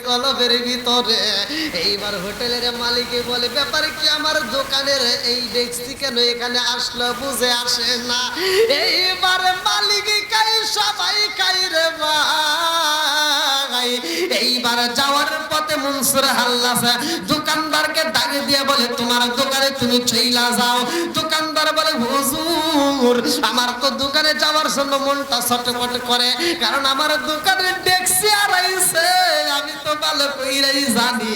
কলবের ভিতরে। এইবার হোটেলের মালিকে বলে, ব্যাপারে কি আমার দোকানের এই ডেক্সি কেন এখানে আসলো, বুঝে আসে না। এইবার মালিকে কাই সবাই কাই রে ভাই। এইবার যাওয়ার পথে মনসুর হাল্লাস দোকানদারকে ডাকে দিয়ে বলে, তোমার দোকানে তুমি চইলা যাও। দোকানদার বলে, হুজুর আমার তো দোকানে যাওয়ার জন্য মনটা ছটফট করে, কারণ আমার দোকানে ডেক্সি হারাইছে, আমি তো ভালো কইরাই জানি।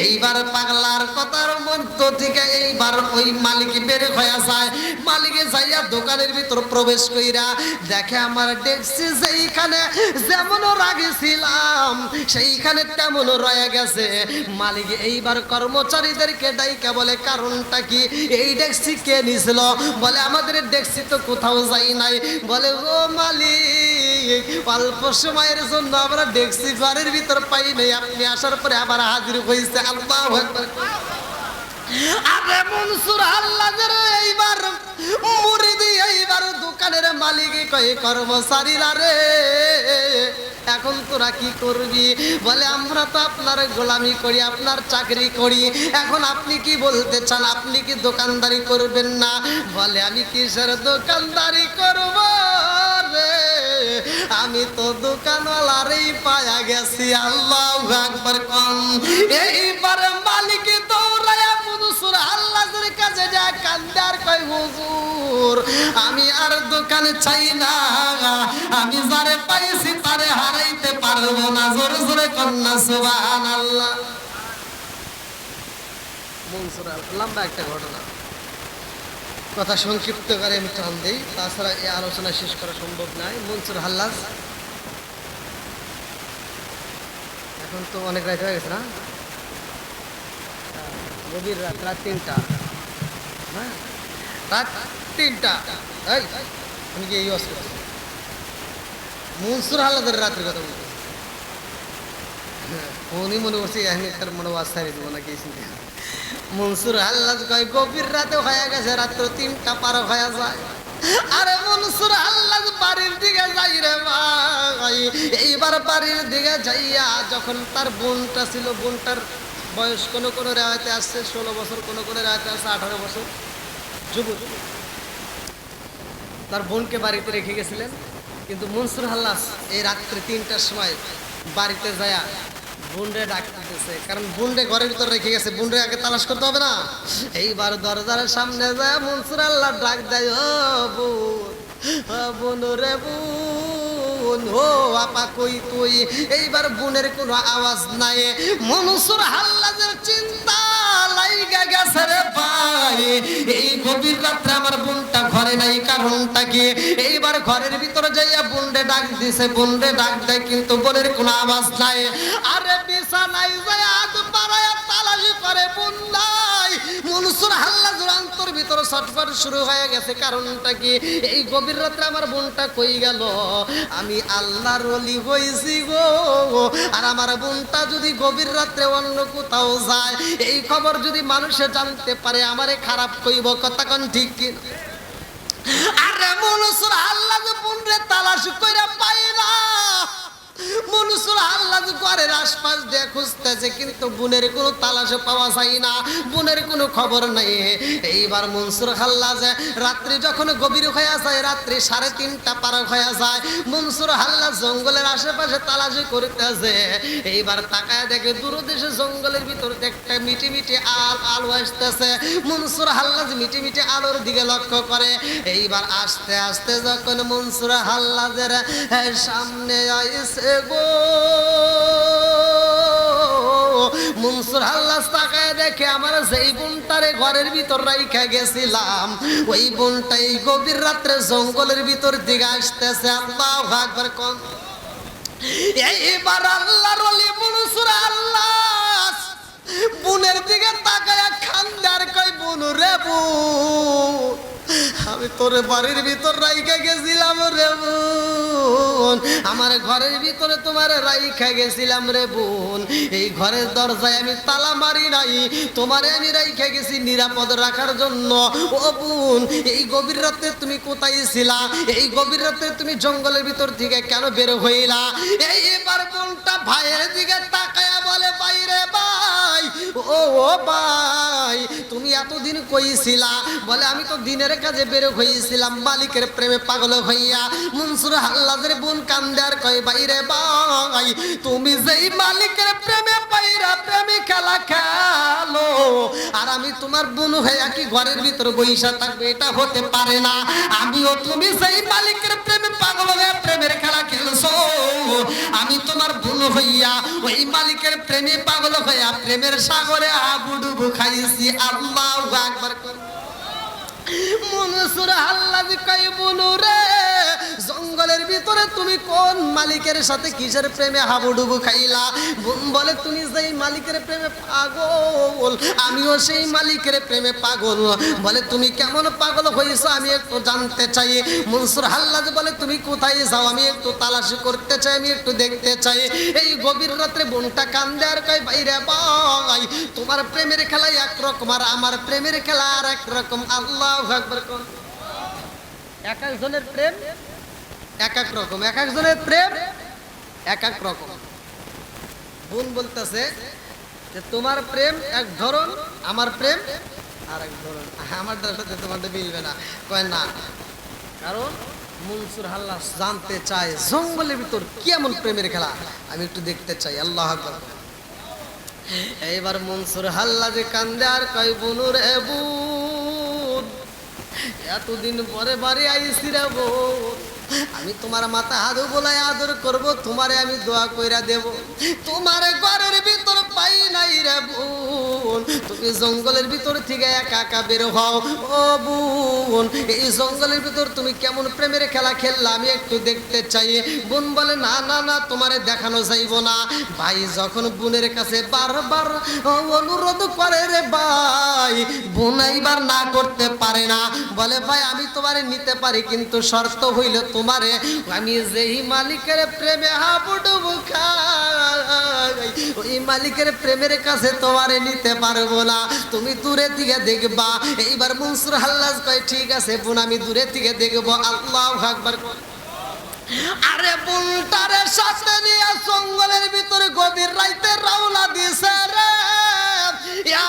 এইবার পাগলার কথার মধ্য থেকে এইবার ওই মালিক বের হয়ে যায়। মালিকে যাইয়া দোকানের ভিতর প্রবেশ কইরা দেখে আমার ডেক্সি যেইখানে যেমন রাখছিলাম সেইখানে তেমন রয়ে গেছে। মালিক এইবার কর্মচারীদেরকে ডাইকা বলে, কারণটা কি, এই ডেক্সি কে নিছিল? বলে, আমাদের ডেক্সি তো কোথাও যাই নাই। বলে, ও মালিক, অল্প সময়ের জন্য আমরা ডেক্সি ঘরের ভিতর পাই নাই, আপনি আসার পরে আবার হাজির হয়েছে। আল্লাহু আকবার। আরে মনসুর হাল্লাজের এইবার মুরিদি এইবার দোকানের মালিক কয়, কর্মচারীরা রে এখন তোরা কি করবি? বলে, আমরা তো আপনার গোলামি করি, আপনার চাকরি করি, এখন আপনি কি বলতে চান, আপনি কি দোকানদারি করবেন না? বলে, আমি কিসের দোকানদারি করব রে, আমি তো দোকানওয়ালারই পায়া গেছি। আল্লাহু আকবার। কোন এইবার মালিক দৌড়ায়া মনসুর হাল্লাজের কাছে যা কান্দার কয়, হুজুর আমি আর দোকান চাই না, আমি যারে পাইছি তারে হারাইতে পারবো না। জোরে জোরে কন্যা সুবহানাল্লাহ। মনসুর লম্বা একটা ঘটনা, কথা সংক্ষিপ্ত করে আমি টান দিই, তাছাড়া এই আলোচনা শেষ করা সম্ভব নয়। মনসুর হাল্লাজ এখন তো অনেক রাত হয়ে গেছে না, গভীর রাত, রাত 3টা, হ্যাঁ রাত 3টা। এই আমি কি এই অবস্থা মনসুর হাল্লাজের রাত্রির কথা বলতে উনি মনে করছি তার মনে বাস্তায় দেবো নাকি। মনসুর হাল্লাজ কয়, গভীর রাতে হয়ে গেছে, রাত্র 3টা পার হয়ে যায়। আরে মনসুর হাল্লাজ বাড়ির দিকে যাই রে ভাই। এইবার বাড়ির দিকে যাইয়া যখন তার বোনটা ছিল, বোনটার বয়স কোনো কোনো রেওয়ায়তে আসছে 16 বছর, কোনো কোনো রেওয়ায়তে আসছে 18 বছর, যুবক। তার বোনকে বাড়িতে রেখে গেছিলেন, কিন্তু মনসুর হাল্লাজ এই রাত্রে 3টার সময় বাড়িতে যায়া বোনরে ডাকতেছে, কারণ বোনরে ঘরের ভিতর রেখে গেছে, বোনরে আগে তালাশ করতে হবে না। এইবার দরজার সামনে যায় মনসুর হাল্লাজ ডাক দেয়, ও বোন, বোন রে বোন, ও আপা কই তুই? এইবার বোনের কোনো আওয়াজ নাই। মনসুর হাল্লাজের চিন্তা লাইগা গেছে রে ভাই, এই গভীর রাত্রে আমার বোনটা ঘরে নাই, কারণটা কি? এইবার ঘরের ভিতরে যাইয়া বোনরে ডাক দিছে, বোনরে ডাক দেয়, কিন্তু বোনের কোনো আওয়াজ নাই। আরে বিছানায় যায় হাত বাড়ায়া তালাশি করে, বোন নাই। মনসুর হাল্লাজের অন্তর ভিতরে ছটফট শুরু হয়ে গেছে, কারণটা কি? এই গভীর রাত্রে আমার বোনটা কই গেল? আমি আল্লাহর ওলি হইছি গো, আর আমার বোনটা যদি গভীর রাত্রে অন্য কোথাও যায়, এই খবর যদি মানুষে জানতে পারে, আমারে খারাপ কইব। কথা কোন ঠিক কি? আরে মনসুর হাল্লাজ বোনরে তালাশ কইরা পাই না। মনসুর হাল্লাজ ঘরের আশপাশ দিয়ে খুঁজতেছে, কিন্তু বোনের কোনো তালাশ পাওয়া যায় না, বোনের কোনো খবর নাই। এইবার মনসুর হাল্লাজ রাত্রি যখন গভীর হয়ে যায়, রাত্রি 3:30 পার হয়ে যায়, মনসুর হাল্লাজ জঙ্গলের আশেপাশে তালাশি করতেছে। এইবার তাকায় দেখে দূরদেশে জঙ্গলের ভিতর একটা মিটি মিটি আলো আসতেছে। মনসুর হাল্লাজ মিটি মিটি আলোর দিকে লক্ষ্য করে। এইবার আস্তে আস্তে যখন মনসুর হাল্লাজের সামনে আইছে গো, মনসুর হাল্লাজ তাকায় দেখে আমার যেই বোনটারে ঘরের ভিতর রাইখা গেছিলাম, ওই বোনটা এই গভীর রাত্রে জঙ্গলের ভিতর দিকে আসতেছে। আল্লাহু আকবার। কোন এইবার আল্লাহর ওলি মনসুর হাল্লাজ বোনের দিকে তাকায় খান্দার কই, বোন রে বোন, আমি তোর বাড়ির ভিতর রাইখা গেছিলাম রে বোন, আমার ঘরের ভিতরে তোমার রাইখা গেছিলাম রে বোন। এই ঘরের দরজায় আমি তালা মারি নাই, তোমারে আমি রাইখা গেছি নিরাপদ রাখার জন্য। ও বোন, এই গভীর রাতে তুমি কোথায় ছিলা? এই গভীর রাতে তুমি জঙ্গলের ভিতর থেকে কেন বের হইলা? এইবার বোনটা ভাইয়ের দিকে তাকায়া বলে, বাইরে ভাই, ও ভাই, তুমি এতদিন কই ছিলা? বলে, আমি তো দিনের কাজে বের হইছিলাম মালিকের প্রেমে পাগল হইয়া। মনসুর হাল্লাদের বোন কান্দে আর কয়, বাইরে ভাই, তুমি যেই মালিকের প্রেমে পাইরা প্রেমে খেলা খেলো, আর আমি তোমার বোন হইয়া কি ঘরের ভিতর বইসা থাকবে? এটা হতে পারে না। আমিও তুমি যেই মালিকের প্রেমে পাগল হইয়া প্রেমের খেলা খেলছো, আমি তোমার বোন হইয়া ওই মালিকের প্রেমে পাগল হইয়া প্রেমের সাগরে আবুডুবু খাইছি। আল্লাহু আকবার। মনসুর হাল্লাদ কয়, বুনু রে, জঙ্গলের ভিতরে তুমি কোন মালিকের সাথে কিসের প্রেমে হাবুডুবু খাইলা? বোন বলে, তুমি যেই মালিকের প্রেমে পাগল, আমিও সেই মালিকের প্রেমে পাগল। বলে, তুমি কেমন পাগল হয়েছো আমি একটু জানতে চাই। মনসুর হাল্লাদ বলে, তুমি কোথায় যাও? আমি একটু তালাশি করতে চাই, আমি একটু দেখতে চাই। এই গভীর রাত্রে বোনটা কান্দে আর কয়, বাইরে ভাই, তোমার প্রেমের খেলা একরকম আর আমার প্রেমের খেলা আর একরকম। আল্লাহ আকবার। এক একজনের প্রেম এক এক রকম, এক একজনের প্রেম এক এক রকম। বোন বলতেছে যে তোমার প্রেম এক ধরন, আমার প্রেম আর এক ধরন, আমারটার সাথে তোমারটা মিলবে না। কয় না, কারণ মনসুর হাল্লাদ জানতে চায় জঙ্গলের ভিতর কেমন প্রেমের খেলা, আমি একটু দেখতে চাই। আল্লাহু আকবার। এইবার মনসুর হাল্লাদ কান্দে আর কয়, বুনু রে বোন, এতদিন পরে বাড়ি আইছি রে বোন, আমি তোমার মাথা হাত বোলাই আদর করব, তোমারে আমি দোয়া কইরা দেব। তোমার ঘরের ভিতর পাই নাই রে বোন, তুমি জঙ্গলের ভিতর থেকে একা একা বের হও। ও বোন, এই জঙ্গলের ভিতর তুমি কেমন প্রেমের খেলা খেললা আমি একটু দেখতে চাই। বোন বলে, না না না, তোমারে দেখানো যাইব না। ভাই যখন বোনের কাছে বারবার অনুরোধ করে রে ভাই, বোন এইবার না করতে পারে না। বলে, ভাই আমি তোমারে নিতে পারি, কিন্তু শর্ত হইল তোমারে আমি যেই মালিকের প্রেমে হাবুডুবু খাই, ওই মালিকের প্রেমের কাছে তোমারে নিতে পারবো না, তুমি দূরে থেকে দেখবা। এইবার মনসুর হাল্লাদ কয়, ঠিক আছে বোন, আমি দূরে থেকে দেখবো। আল্লাহু আকবার। আরে বোনটারে সাথে নিয়ে জঙ্গলের ভিতরে গভীর রাইতে রওনা দিছে রে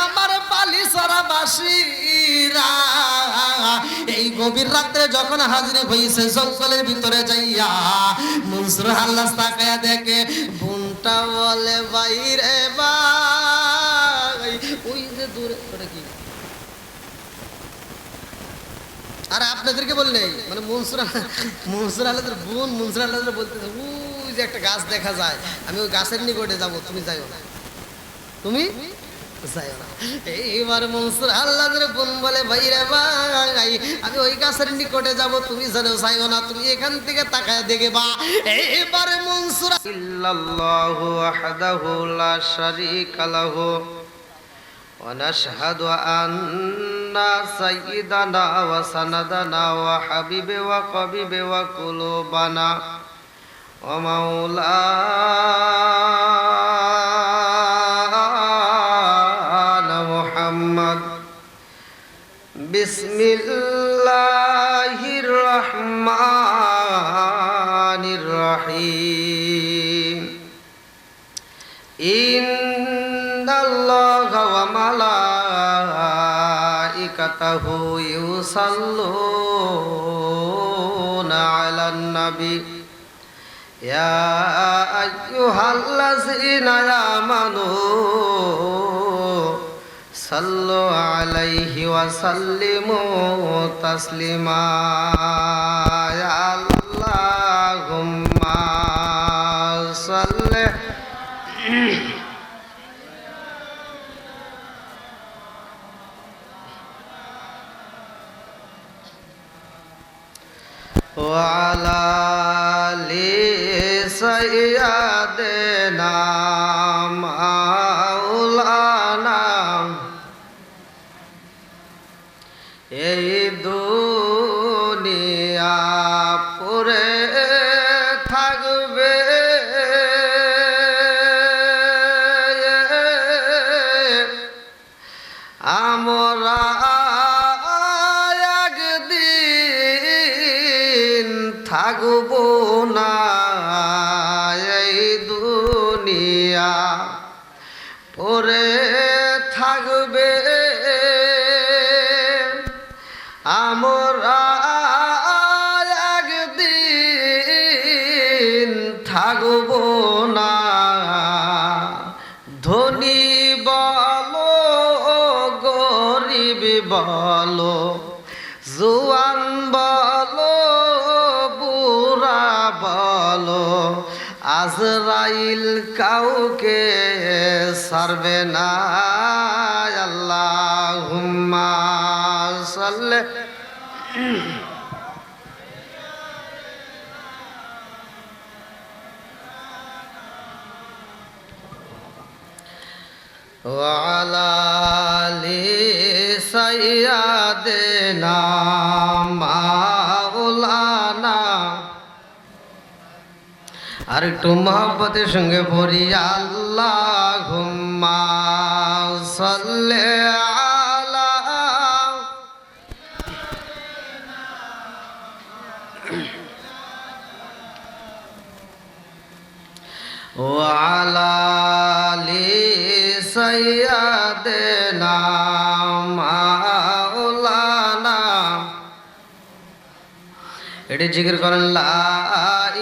আমার বালিছড়া বাসীরা। এই গভীর রাত্রে যখন হাজির হইছে জঙ্গলের ভিতরে যাইয়া, মনসুর হাল্লাদ তাকায়া দেখে বোনটা বলে, বাইরে ভাই, ওই যে দূরে কি। আরে আপনাদেরকে বললে মানে মনসুর হাল্লাদের বোন মনসুর হাল্লাদের বলতেছে, ওই যে একটা গাছ দেখা যায়, আমি ওই গাছের নিকটে যাবো, তুমি যাইও না, তুমি যাইও না। এইবার মনসুর হাল্লাদের বোন বলে, ভাইরে ভাই, আমি ওই গাছের নিকটে যাব, তুমি জানো যাইও না, তুমি এখান থেকে তাকায় দেখবা। এইবার মনসুর ইল্লাল্লাহু ওয়াহদাহু লা শারীকা লাহু ওয়া নাশহাদু আন্না সাইয়্যিদানা ওয়া সানাদানা ওয়া হাবিবে ওয়া কবিবে ওয়া কুলুবানা ওয়া মাওলানা মুহাম্মদ। বিসমিল্লাহির রহমানির রহিম। ইন্নাল্লাহা ওয়া মালাইকাতাহু ইউসাল্লুনা আলান নবী ইয়া আইয়ুহাল্লাযীনা আমানু সাল্লু আলাইহি ওয়া সাল্লিমু তাসলিমা। আল্লাহুম্মা সাল্লি ওয়া আলা আলি সাইয়্যিদিনা মাওলানা। এই দুনিয়া পড়ে থাকবে আমরা একদিন থাকব না এই দুনিয়া পড়ে থাকবে আমরা একদিন থাকব না ধনী বলো গরিব বলো জোয়ান বলো বুড়া বলো আজরাইল কাউকে ছাড়বে না আল্লাহুম্মা সাল্লি ওয়ালা আলি সাইয়্যিদিনা মাওলানা আর একটু মহব্বতের সঙ্গে পড়ি আল্লাহুম্মা সাল্লি আলা ওয়ালা আলি সাইয়্যিদিনা মাওলানা এটি জিকির করেন লা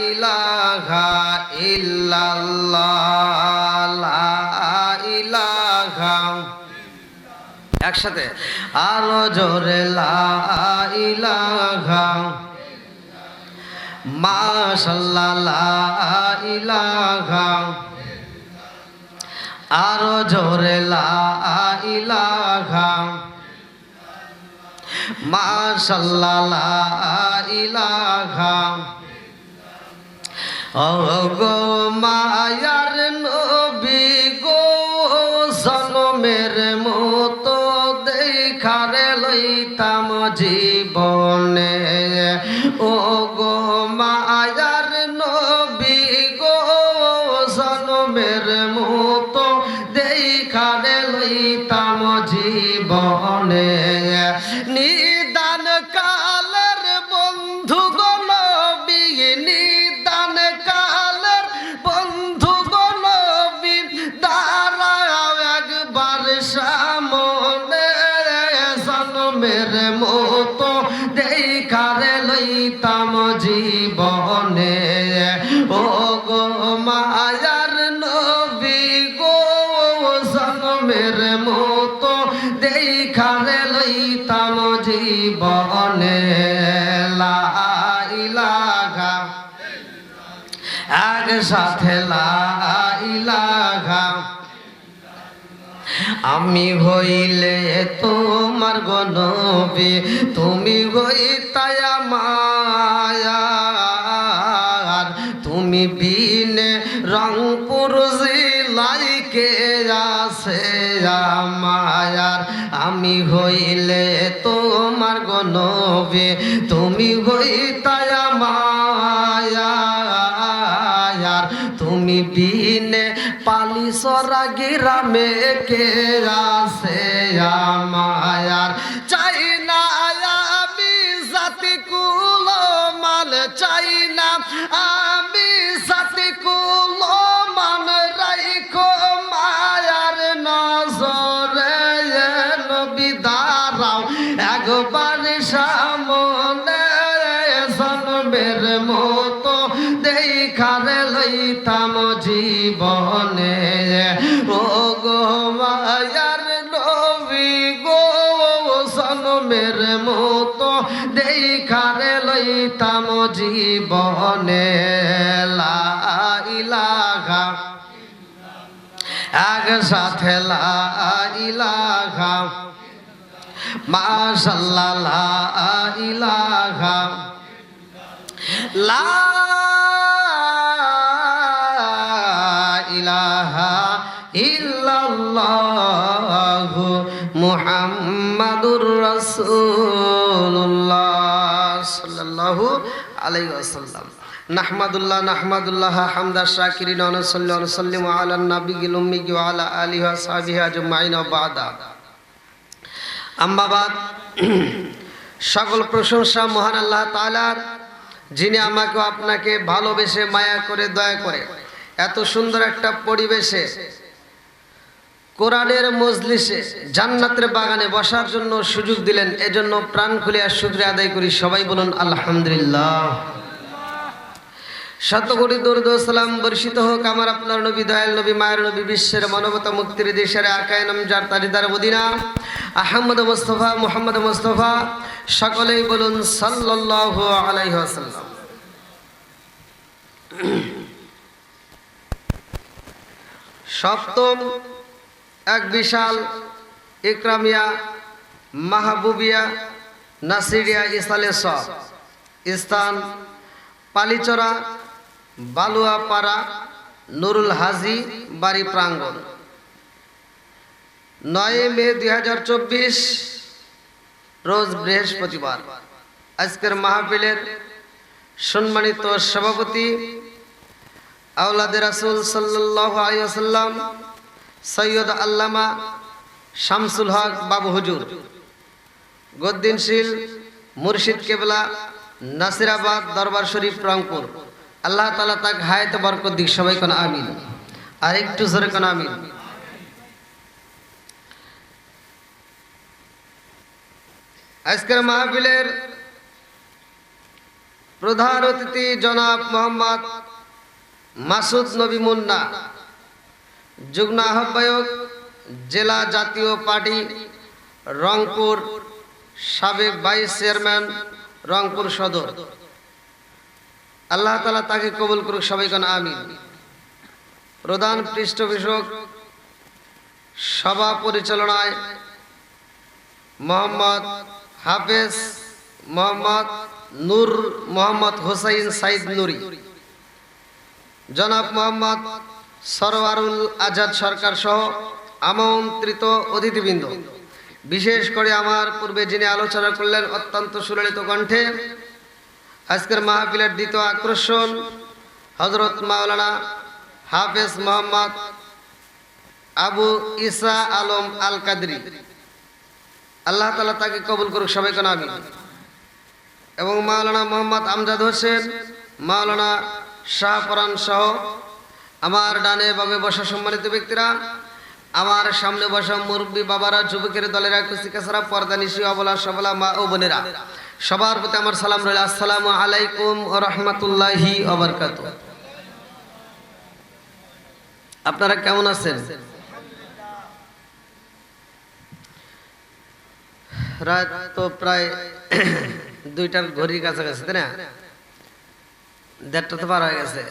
ইলাহা ইল্লাল্লাহ লা ইলাহা একসাথে আরো জোরে লা ইলাহা মাশাআল্লাহ লা ইলাহা আরো জোরে লা ইলাহা মাশাআল্লাহ লা ইলাহা ও গো মায়ার নবী গো জনমের মতো দেখারে লইতাম জীবনে ও গো মায়ার নবী গো জনমের মতো দেখারে লইতাম জীবনে নিদান কালের বন্ধু গো নবী নিদান কালের বন্ধু গো নবী দাঁড়াও একবার সামনে জনমের মতো দেখারে লইতাম জীবনে ও গো মায়ার নবী গো জনমের মতো দেখারে লইতাম জীবনে লা ইলাহা একসাথে লা ইলাহা আমি হইলে তোমার গো নবী তুমি হইতাই আমার তুমি বিনে রংপুর জেলায় কে আছে আমার আমি হইলে তোমার গো নবী তুমি হইতাই আমার তুমি বিনে পালিসরা গ্রামে কে আছে আমার চাই না আমি জাতি কুল মান চাই না আমি জাতি কুল মান রাইখো মায়ার নজরে নবী দাঁড়াও একবার সামনে জনমের মতো দেখারে লইতাম জীবনে ও গো মায়ার নবী গো জনমের মতো দেখারে লইতাম জীবনে লা ইলাহা একসাথে লা ইলাহা মাশাআল্লাহ লা ইলাহা লা ইলাহা ইল্লাল্লাহু মুহাম্মাদুর রাসূলুল্লাহ সাল্লাল্লাহু আলাইহি ওয়াসাল্লাম। নাহমাদুল্লাহ হামদা শাকিরিন ওয়া নুসাল্লি ওয়া নুসাল্লিমু আলা নাবিয়িল উম্মি ওয়া আলা আলিহি ওয়া সাহবিহি আজমাইন ওয়া বা'দা। আম্মা বাদ, সকল প্রশংসা মহান আল্লাহ তাআলার, যিনি আমাকে আপনাকে ভালোবেসে মায়া করে দয়া করে এত সুন্দর একটা পরিবেশে কোরআনের মজলিসে জান্নাতের বাগানে বসার জন্য সুযোগ দিলেন। এজন্য প্রাণ খুলে শুকরিয়া আদায় করি। সবাই বলুন আলহামদুলিল্লাহ। শতকোটি দরুদ ও সালাম বর্ষিত হোক আমার আপনার নবী, দয়াল নবী, মায়ের নবী, বিশ্বের মানবতা মুক্তির দেশের আকায়ে নামজার তাজদার মদিনা আহমদ মুস্তাফা মুহাম্মদ মুস্তাফা, সকলেই বলুন সাল্লাল্লাহু আলাইহি ওয়াসাল্লাম। সপ্তম এক বিশাল ইকরামিয়া মাহবুবিয়া নাসিরিয়া ইসালে সব স্থান পালিচরা বালুয়াপাড়া নুরুল হাজি বাড়ি প্রাঙ্গণ, 9 মে 2024 রোজ বৃহস্পতিবার। আজকের মাহফিলের সম্মানিত সভাপতি আওলাদে রাসূল সাল্লাল্লাহু আলাইহি ওয়াসাল্লাম সৈয়দ আল্লামা শামসুল হক বাবু হুজুর, গদ্দিনশীল মুর্শিদ কেবলা নাসিরাবাদ দরবার শরীফ রংপুর। আল্লাহ তাআলা তাকে হায়াত বরকত দিক। সবাই কোন আমিন। আর একটু জোরে কোন আমিন। আজকের মাহফিলের প্রধান অতিথি জনাব মোহাম্মদ মাসুদ নবী মুন্না, যুগ্ম আহ্বায়ক জেলা জাতীয় পার্টি রংপুর, সাবেক ভাইস চেয়ারম্যান রংপুর সদর। আল্লাহ তাআলা তাকে কবুল করুক। সবাই কোন আমিন। প্রধান পৃষ্ঠপোষক সভা পরিচালনায় মোহাম্মদ হাফেজ মোহাম্মদ নূর মোহাম্মদ হোসাইন সাইদ নুরি, জনাব মোহাম্মদ সরওয়ারুল আজাদ সরকার সহ আমন্ত্রিত অতিথিবৃন্দ, বিশেষ করে আমার পূর্বে যিনি আলোচনা করলেন অত্যন্ত সুললিত কণ্ঠে, আজকের মাহফিলের দ্বিতীয় আকর্ষণ হযরত মাওলানা হাফেজ মোহাম্মদ আবু ঈসা আলম আল কাদরি। আল্লাহ তাআলা তাকে কবুল করুক। সবাই কোন আমিন। এবং মাওলানা মোহাম্মদ আমজাদ হোসেন, মাওলানা শাহপরান সহ আমার ডানে বামে বসা সম্মানিত ব্যক্তিরা, আমার সামনে বসা মুরব্বী বাবারা, যুবকের দলেরা, কুচিকাছাড়া, পর্দা নিশি, অবলা সবলা মা ও বোনেরা, সবার প্রতি আমার সালাম রইল। আসসালামু আলাইকুম ওয়া রাহমাতুল্লাহি ওয়া বারাকাতুহু। আপনারা কেমন আছেন? রাত তো প্রায় 2টার ঘড়ির কাছাকাছি, তাই না? 1:30 তো পার হয়ে গেছে।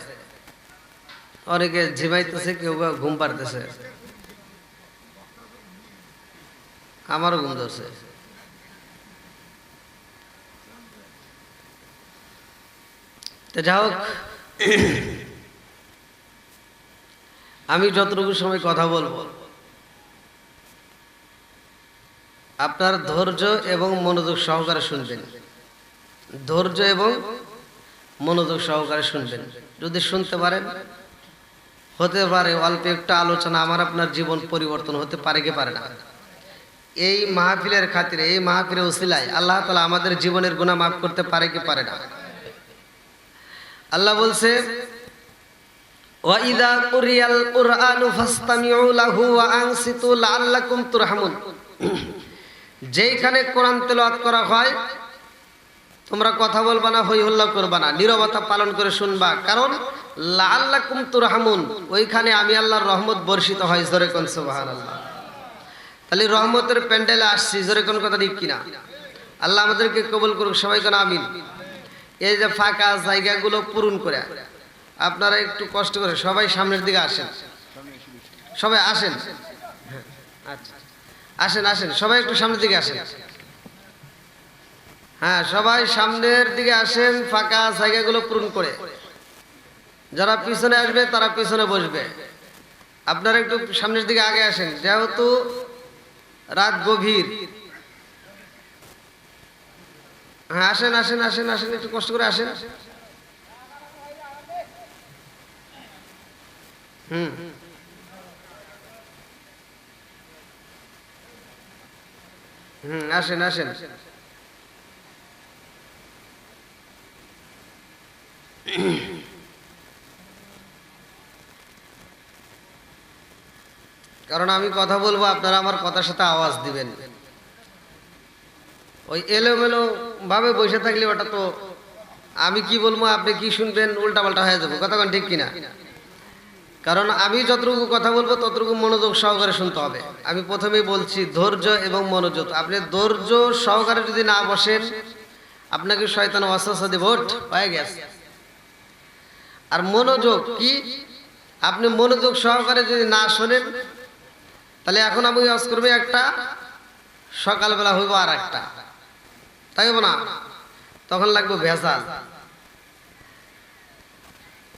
অনেকে ঝিমাইতেছে, কেউ ঘুম পাড়তেছে। আমারও ঘুম ধরছে। তো যাই হোক, আমি যতটুকু সময় কথা বলবো আপনার ধৈর্য এবং মনোযোগ সহকারে শুনবেন। ধৈর্য এবং মনোযোগ সহকারে শুনবেন। যদি শুনতে পারেন, হতে পারে অল্প একটা আলোচনা আমার আপনার জীবন পরিবর্তন হতে পারে কি পারে না। এই মাহফিলের খাতিরে, এই মাহফিলের ওসিলায় আল্লাহ তাআলা আমাদের জীবনের গুনাহ মাফ করতে পারে কি পারে না। আল্লাহ বলছে, ওয়া ইযা কুরিয়াল কুরআনু ফাসতামিউ লাহু ওয়া আনসিতু লাআল্লাকুম তুরহামুন। যেখানে কোরআন তেলাওয়াত করা হয় তোমরা কথা বলবা না, হই হল্লা করবা না, নীরবতা পালন করে শুনবা, কারণ লাআল্লাকুম তুরহামুন, ওইখানে আমি আল্লাহর রহমত বর্ষিত হয়। জোরে কোন সুবহানাল্লাহ। তাহলে রহমতের প্যান্ডেলে আসছি, জোরে কোন কথা ঠিক কিনা? আল্লাহ আমাদেরকে কবুল করুক। সবাই কোন আমিন। এই যে ফাঁকা জায়গাগুলো পূরণ করে আপনারা একটু কষ্ট করে সবাই সামনের দিকে আসেন। সবাই আসেন। আচ্ছা, আসেন আসেন, সবাই একটু সামনের দিকে আসেন। হ্যাঁ, সবাই সামনের দিকে আসেন, ফাঁকা জায়গাগুলো পূরণ করে। যারা পিছনে আসবে তারা পিছনে বসবে। আপনারা একটু সামনের দিকে আগে আসেন, যেহেতু রাত গভীর। হ্যাঁ আসেন আসেন আসেন আসেন, একটু কষ্ট করে আসেন। হুম আসেন আসেন। কারণ আমি কথা বলবো, আপনারা আমার কথার সাথে আওয়াজ দিবেন। ওই এলোমেলো ভাবে বসে থাকলে ওটা তো আমি কি বলবো আপনি কি শুনবেন উল্টা পাল্টা হয়ে যাবো, কথা কোন ঠিক কিনা? কারণ আমি যতটুকু কথা বলবো ততটুকু মনোযোগ সহকারে শুনতে হবে। আমি প্রথমেই বলছি ধৈর্য এবং মনোযোগ। আপনি ধৈর্য সহকারে যদি না বসেন আপনাকে শয়তান ওয়াসওয়াসা দেব, ওঠ হয়ে গেছে। আর মনোযোগ কি, আপনি মনোযোগ সহকারে যদি না শোনেন তাহলে এখন আমি ওয়াজ করবো একটা, সকালবেলা হইব আর একটা, তাই হবো না? তখন লাগবে ভেজাল।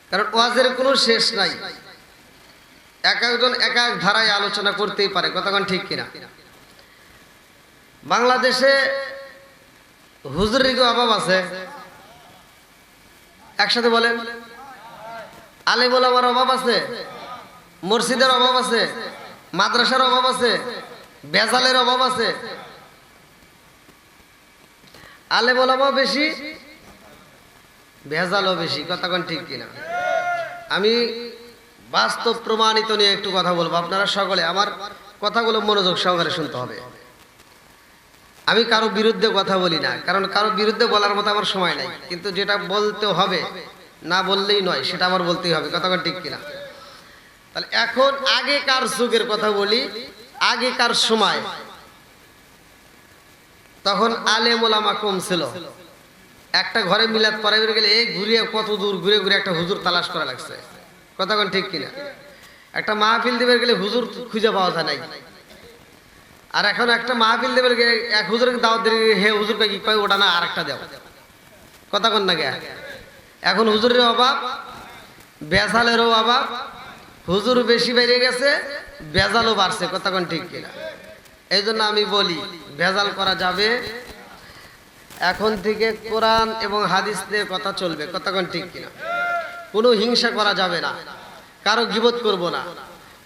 কারণ ওয়াজের কোনো শেষ নাই, এক একজন এক এক ধারায় আলোচনা করতেই পারে, কতক্ষণ ঠিক কিনা? বাংলাদেশে হুজুরের কি অভাব আছে? একসাথে বলেন। আলেম ওলামার অভাব আছে? মসজিদের অভাব আছে? মাদ্রাসার অভাব আছে? ভেজালের অভাব আছে? আলেম ওলামাও বেশি, ভেজালও বেশি, কতক্ষণ ঠিক কিনা? আমি বাস্তব প্রমাণিত নিয়ে একটু কথা বলবো, আপনারা সকলে আমার কথাগুলো মনোযোগ সহকারে শুনতে হবে। আমি কারো বিরুদ্ধে কথা বলি না, কারণ কারো বিরুদ্ধে বলার মতো আমার সময় নাই, কিন্তু যেটা বলতে হবে না বললেই নয়, সেটা আমার বলতেই হবে, কতক্ষণ ঠিক কিনা? তাহলে এখন আগেকার যুগের কথা বলি। আগেকার সময় তখন আলেম ওলামা কম ছিল। একটা ঘরে মিলাদ পড়াইতে গেলে এই ঘুরিয়ে কত দূর ঘুরে ঘুরে একটা হুজুর তালাশ করা লাগছে, কতক্ষণ ঠিক কিনা? একটা মাহফিল দিবে গেলে হুজুর খুঁজে পাওয়া যায় নাই। আর এখন একটা মাহফিল দেবে গেলে এক হুজুরকে দাওয়াত দিলে হে হুজুরকে কি কয় ওটা না আর একটা দেও, কতক্ষণ না গে? এখন হুজুরের অভাব, বেজালেরও অভাব। হুজুর বেশি বেড়ে গেছে, বেজালও বাড়ছে, কতক্ষণ ঠিক কিনা? এই জন্য আমি বলি ভেজাল করা যাবে। এখন থেকে কোরআন এবং হাদিস দিয়ে কথা চলবে, কতক্ষণ ঠিক কিনা? কোনো হিংসা করা যাবে না, কারো গীবত করব না,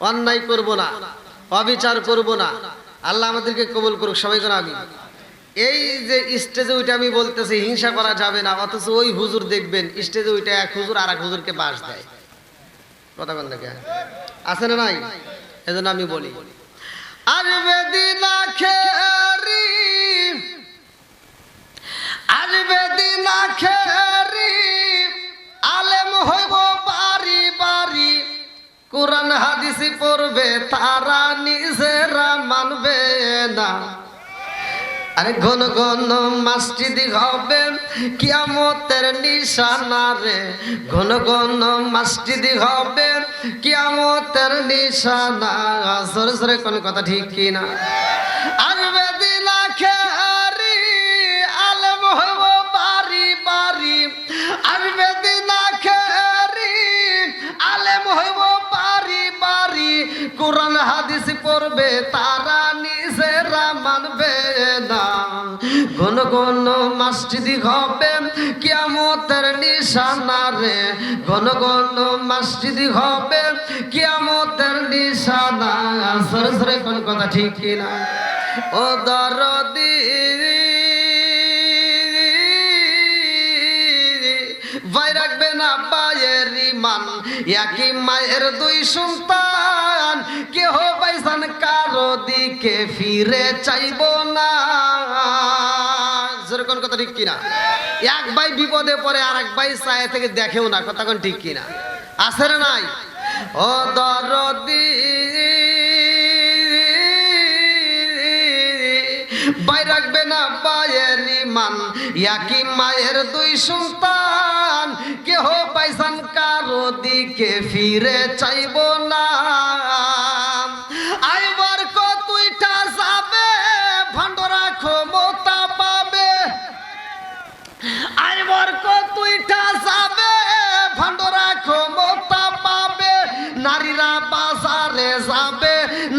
অন্যায় করব না, অবিচার করব না। আল্লাহ আমাদেরকে কবুল করুক, সবাই করে আমি। এই যে স্টেজে ওইটা আমি বলতেছি হিংসা করা যাবে না, অথচ ওই হুজুর দেখবেন স্টেজে ওইটা এক হুজুর আর এক হুজুরকে বাস দেয়, কতক্ষণ থেকে আছে না নাই? এজন্য আমি বলি আসবে দিন আখেরি, আসবে দিন আখেরি, আলেম হইব বাড়ি বাড়ি, কোরআন হাদিস পড়বে তারা নিজেরা মানবে না। আরে ঘন ঘন মসজিদ হবে কিয়ামতের নিশানা রে, ঘন ঘন মসজিদ হবে কিয়ামতের নিশানা। সরে সরে কোন কথা ঠিক কিনা? আসবে দিন আখেরি, আলেম হইব বাড়ি বাড়ি, আসবে দিন আখেরি, আলেম হইব বাড়ি বাড়ি, কোরআন হাদিস পড়বে তারা নিজেরা মানবে না। ঘন ঘন মসজিদ হবে কিয়ামতের নিশানা রে, ঘন ঘন মসজিদ হবে কিয়ামতের নিশানা। সরে সরে কোন কথা ঠিক কিনা? ও দরদি ভাই রাখবে না পায়ের ইমান, একই মায়ের দুই সন্তান, কেহ পাইসান কারো দিকে ফিরে চাইব না। যেরকম কথা ঠিক কিনা? এক ভাই বিপদে পড়ে আর এক ভাই চায় থেকে দেখেও না, কতক্ষণ ঠিক কিনা? আছে না নাই? ও দরদি ভাই রাখবে না পায়ের ইমান, একই মায়ের দুই সন্তান, কেহ পাইসান কারো দিকে ফিরে চাইব না। আইবার কতইটা যাবে ভান্ডরা ক্ষমতা পাবে, আইবার কতইটা যাবে ভান্ডরা ক্ষমতা পাবে। নারীরা বাজারে যাবে,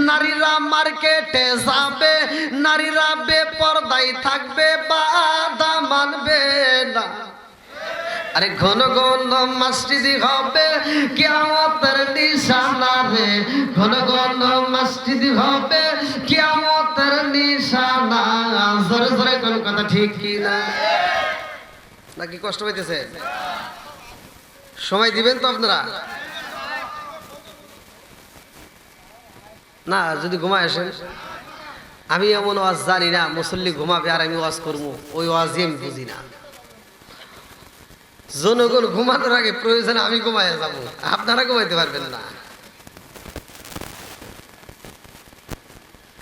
নারীরা মার্কেটে যাবে, নারীরা বেপরদাই থাকবে, বাধা মানবে না? আরে ঘন ঘন মসজিদ হবে কিয়ামতের নিশানা রে, ঘন ঘন মসজিদ হবে কিয়ামতের নিশানা। জোরে জোরে কোন কথা ঠিক কি না? নাকি কষ্ট হইতেছে? সময় দিবেন তো আপনারা? না যদি ঘুমায় আসেন, আমি এমন ওয়াজ জানি না মুসল্লি ঘুমাবে আর আমি ওয়াজ করবো, ওই ওয়াজই আমি বুঝি না। জনগণ ঘুমানোর আগে প্রয়োজনে আমি ঘুমাইয়া যাবো, আপনারা ঘুমাইতে পারবেন না।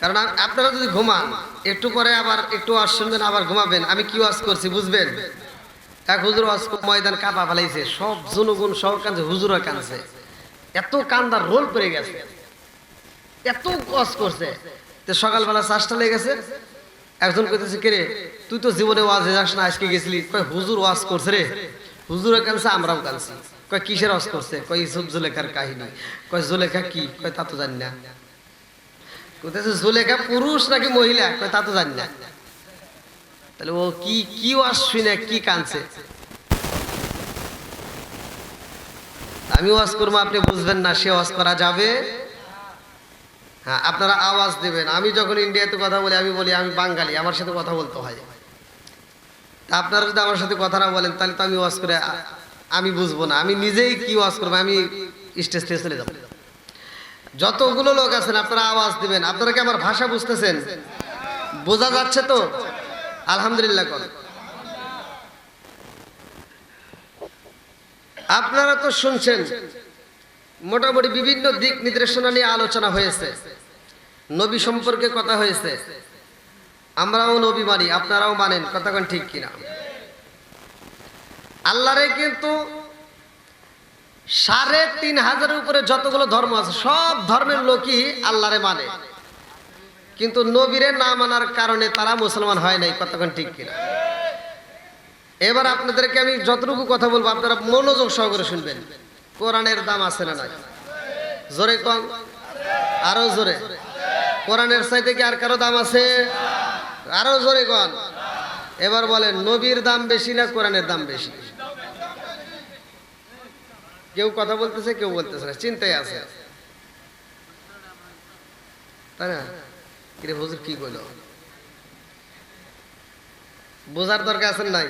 কারণ আপনারা যদি ঘুমান একটু পরে আবার একটু ওয়াজ শুনবেন আবার ঘুমাবেন, আমি কি ওয়াজ করছি বুঝবেন? এক হুজুর ওয়াজ ময়দান কাঁপা ফেলাইছে, সব জনগণ সব কাঁদছে, হুজুরও কাঁদছে, এত কান্দার রোল পড়ে গেছে, এত ওয়াজ করছে। তো সকালবেলা চাষটা লেগে গেছে, একজন কইতেছে কে রে তুই তো জীবনে ওয়াজে যাস না, আজকে গেছিলি? কয় হুজুর ওয়াজ করছে রে। হুজুরও কাঁদছে, আমরাও কাঁদছি। কয় কিসের ওয়াজ করছে? কয় ইউসুফ জুলেখার কাহিনী। কয় জুলেখা কি? কয় তা তো জানি না। কইতেছে জুলেখা পুরুষ নাকি মহিলা? কয় তা তো জানি না। তাহলে ও কি কি ওয়াজ শুনে কি কাঁদছে? আমি ওয়াজ করবো, আপনি বুঝবেন না, সে ওয়াজ করা যাবে? হ্যাঁ, আপনারা আওয়াজ দেবেন। আমি যখন ইন্ডিয়াতে কথা বলি, আমি বলি আমি বাঙালি, আমার সাথে কথা বলতে হয়। তা আপনারা যদি আমার সাথে কথা না বলেন তাহলে তো আমি ওয়াজ করে আমি বুঝবো না, আমি নিজেই কি ওয়াজ করবো, আমি স্টেজ থেকে চলে যাবো। যতগুলো লোক আছেন আপনারা আওয়াজ দিবেন। আপনারা কি আমার ভাষা বুঝতেছেন? বোঝা যাচ্ছে তো? আলহামদুলিল্লাহ কর। আপনারা তো শুনছেন, মোটামুটি বিভিন্ন দিক নির্দেশনা নিয়ে আলোচনা হয়েছে, নবী সম্পর্কে কথা হয়েছে। আমরাও নবী মানি, আপনারাও মানেন, কথা কোন ঠিক কিনা? আল্লাহরে কিন্তু ৩,৫০০ উপরে যতগুলো ধর্ম আছে সব ধর্মের লোকই আল্লাহরে মানে, কিন্তু নবীরে না মানার কারণে তারা মুসলমান হয় নাই, কথা কোন ঠিক কিনা? এবার আপনাদেরকে আমি যতটুকু কথা বলবো আপনারা মনোযোগ সহকারে শুনবেন। কোরআনের দাম আছে না নাই? জোরে কম, আরো জোরে। কোরআনের চাইতে কি আর কারো দাম আছে? আরো জোরে কন। এবার বলেন, নবীর দাম বেশি না কোরআনের দাম বেশি? কেউ কথা বলতেছে, কেউ বলতেছে না, চিন্তায় আছে, তাই না? কিরে হুজুর কি কইল? বোঝার দরকার আছে নাই?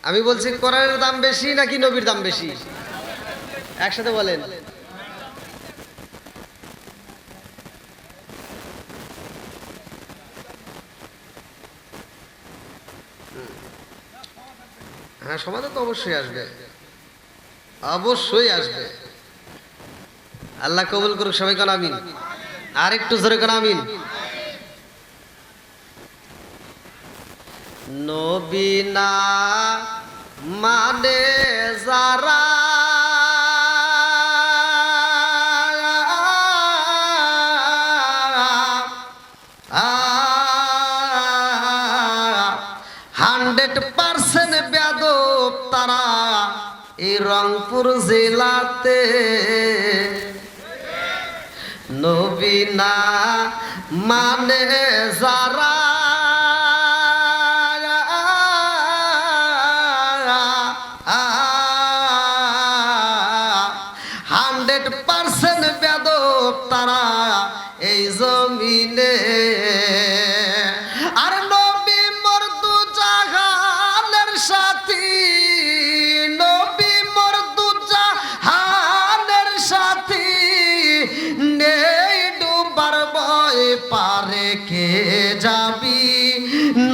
আমি বলছি কোরআনের দাম বেশি নাকি নবীর দাম বেশি? একসাথে বলেন। হ্যাঁ, সমাজে তো অবশ্যই আসবে, অবশ্যই আসবে। আল্লাহ কবুল করুক, সবাই কোন আমিন। আর একটু জোরে কোন আমিন। নবী না মানে যারা বেয়াদব তারা এই রংপুর জেলাতে। নবী না মানে যারা 100% বেয়াদব তারা এই জমিনে। আর নবী মর্দু জাহানের সাথী, নবী মর্দু জাহানের সাথী, নেই ডুবার ভয় পারে কে যাবি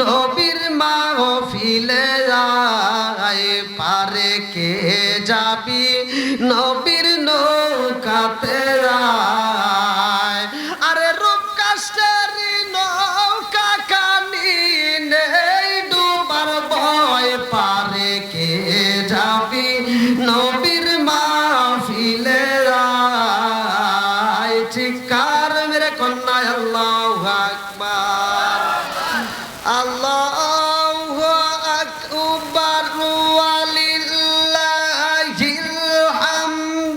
নবীর মাহফিলে আয়, পারে কে যাবি নবীর নৌকাতে আয়। আরে রূপ কাষ্টের নৌকা কানি, নেই ডুবার ভয় পারে কে যাবি নবীর মাহফিলে আয়। চিৎকার মেরে কন্যা আল্লাহু আকবার, আল্লাহু আকবার, ওয়ালিল্লাহিল হামদ।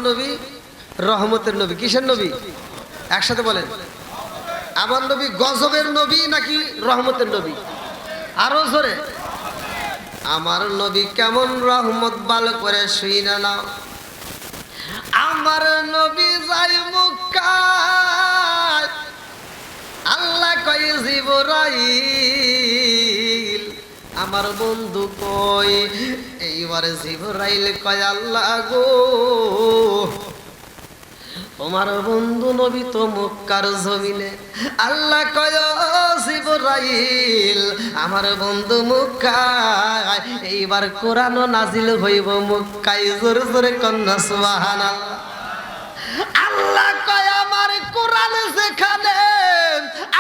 নবী রহমতের নবী। কিসের নবী? একসাথে বলেন। আমার নবী গজবের নবী নাকি রহমতের নবী? আরো জোরে। আমার নবী কেমন রহমত ভালো করে শুইনা নাও। আমার নবী যাই মক্কায়, আল্লাহ কয় জিবরাইল আমার বন্ধু কই। এইবারে জিবরাইল কয় আল্লাহ গো, তোমার বন্ধু নবী তো মক্কার জমিনে। আল্লাহ কয় জিবরাইল আমার বন্ধু মক্কায়, এইবার কোরআনও নাজিল হইব মক্কায়। জোরে জোরে কন্যা সুবহানাল্লাহ। আল্লাহ কয় আমার কোরআন যেখানে,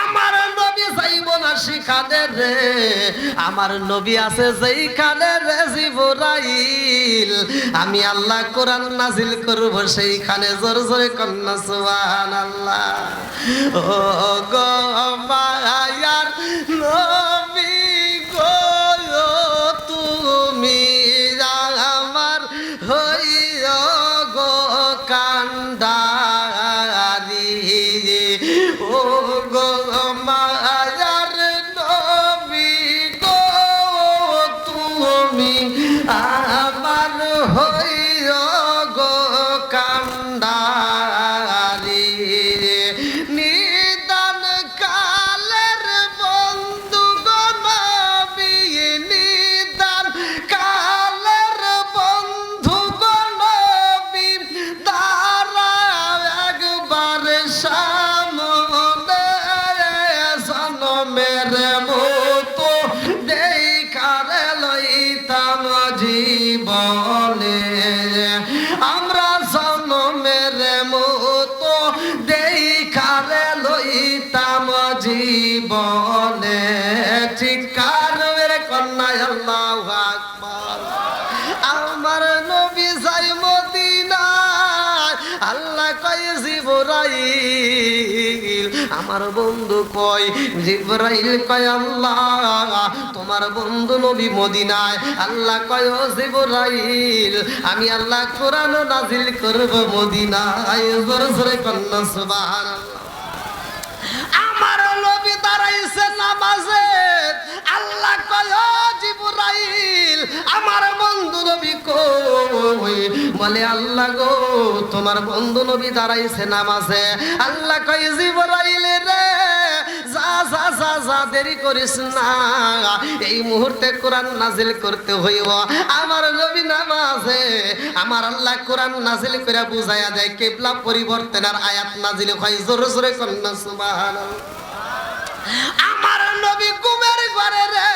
আমার নবী যাইব না সেখানে রে। আমার নবী আছে যেইখানে রে জিবরাইল, আমি আল্লাহ কোরআন নাজিল করব সেইখানে। জোরে জোরে কন্যা সুবহানাল্লাহ। ও গো মায়ার নবী গো, তুমি আমার হইও গো কান্ডারি। ও গো মায়ার নবী গো, তুমি আমার হইও গো কান্ডারি। নিদান কালের বন্ধু গো নবী, নিদান কালের বন্ধু গো নবী, তারা একবার সামনে জনমের মতো দেখার লইতাম জীবনে। আমরা জনমের মতো দেখার লইতাম জীবনে। চিৎকার মেরে কন্যা আল্লাহু আকবার। আমার নবী যাই মদিনায়, আল্লাহ কয় জিবরাইল আমার বন্ধু কই। জিবরাইল কয় আল্লাহ তোমার বন্ধু নবী মদিনায়। আল্লাহ কয় ও জিবরাইল আমি আল্লাহ কোরআন নাজিল করব মদিনায়। জোরে জোরে কন্যা সুবহানাল্লাহ। আমার নবী দাঁড়াইছে নামাজে, আল্লাহ কয় ও জিবরাইল আমার বন্ধু নবী কই। বলে আল্লাহ গো তোমার বন্ধু নবী দাঁড়াইছে নামাজে। আল্লাহ কয় জিবরাইল রে যা যা যা যা দেরি করিস না, এই মুহূর্তে কোরআন নাজিল করতে হইব। আমার নবী নামাজে। আমার আল্লাহ কোরআন নাজিল করে বুঝাইয়া দেয় কিবলা পরিবর্তনের আয়াত নাজিল হয়। জোরে জোরে কন্যা সুবহানাল্লাহ। আমার নবী ঘুমের ঘরে রে,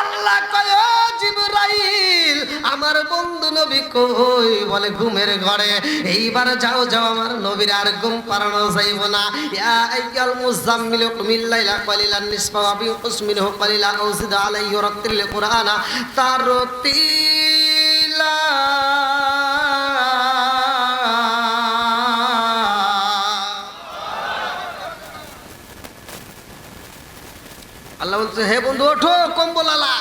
আল্লাহ কয় ও জিবরাইল আমার বন্ধু নবী কই। বলে ঘুমের ঘরে। এইবার যাও যাও আমার নবীর আর ঘুম পাড়ানো যাইব না। ইয়া আইয়াল মুজাম্মিল কুমিল লাইলা কালিলান নিসফা ওয়া বিকুস মিনহু কালিলা আও জিদ আলাইহি রাত্তিল কুরআনা তারতিলা। আল্লাহ বলছে হে বন্ধু ওঠো কম্বল আলা।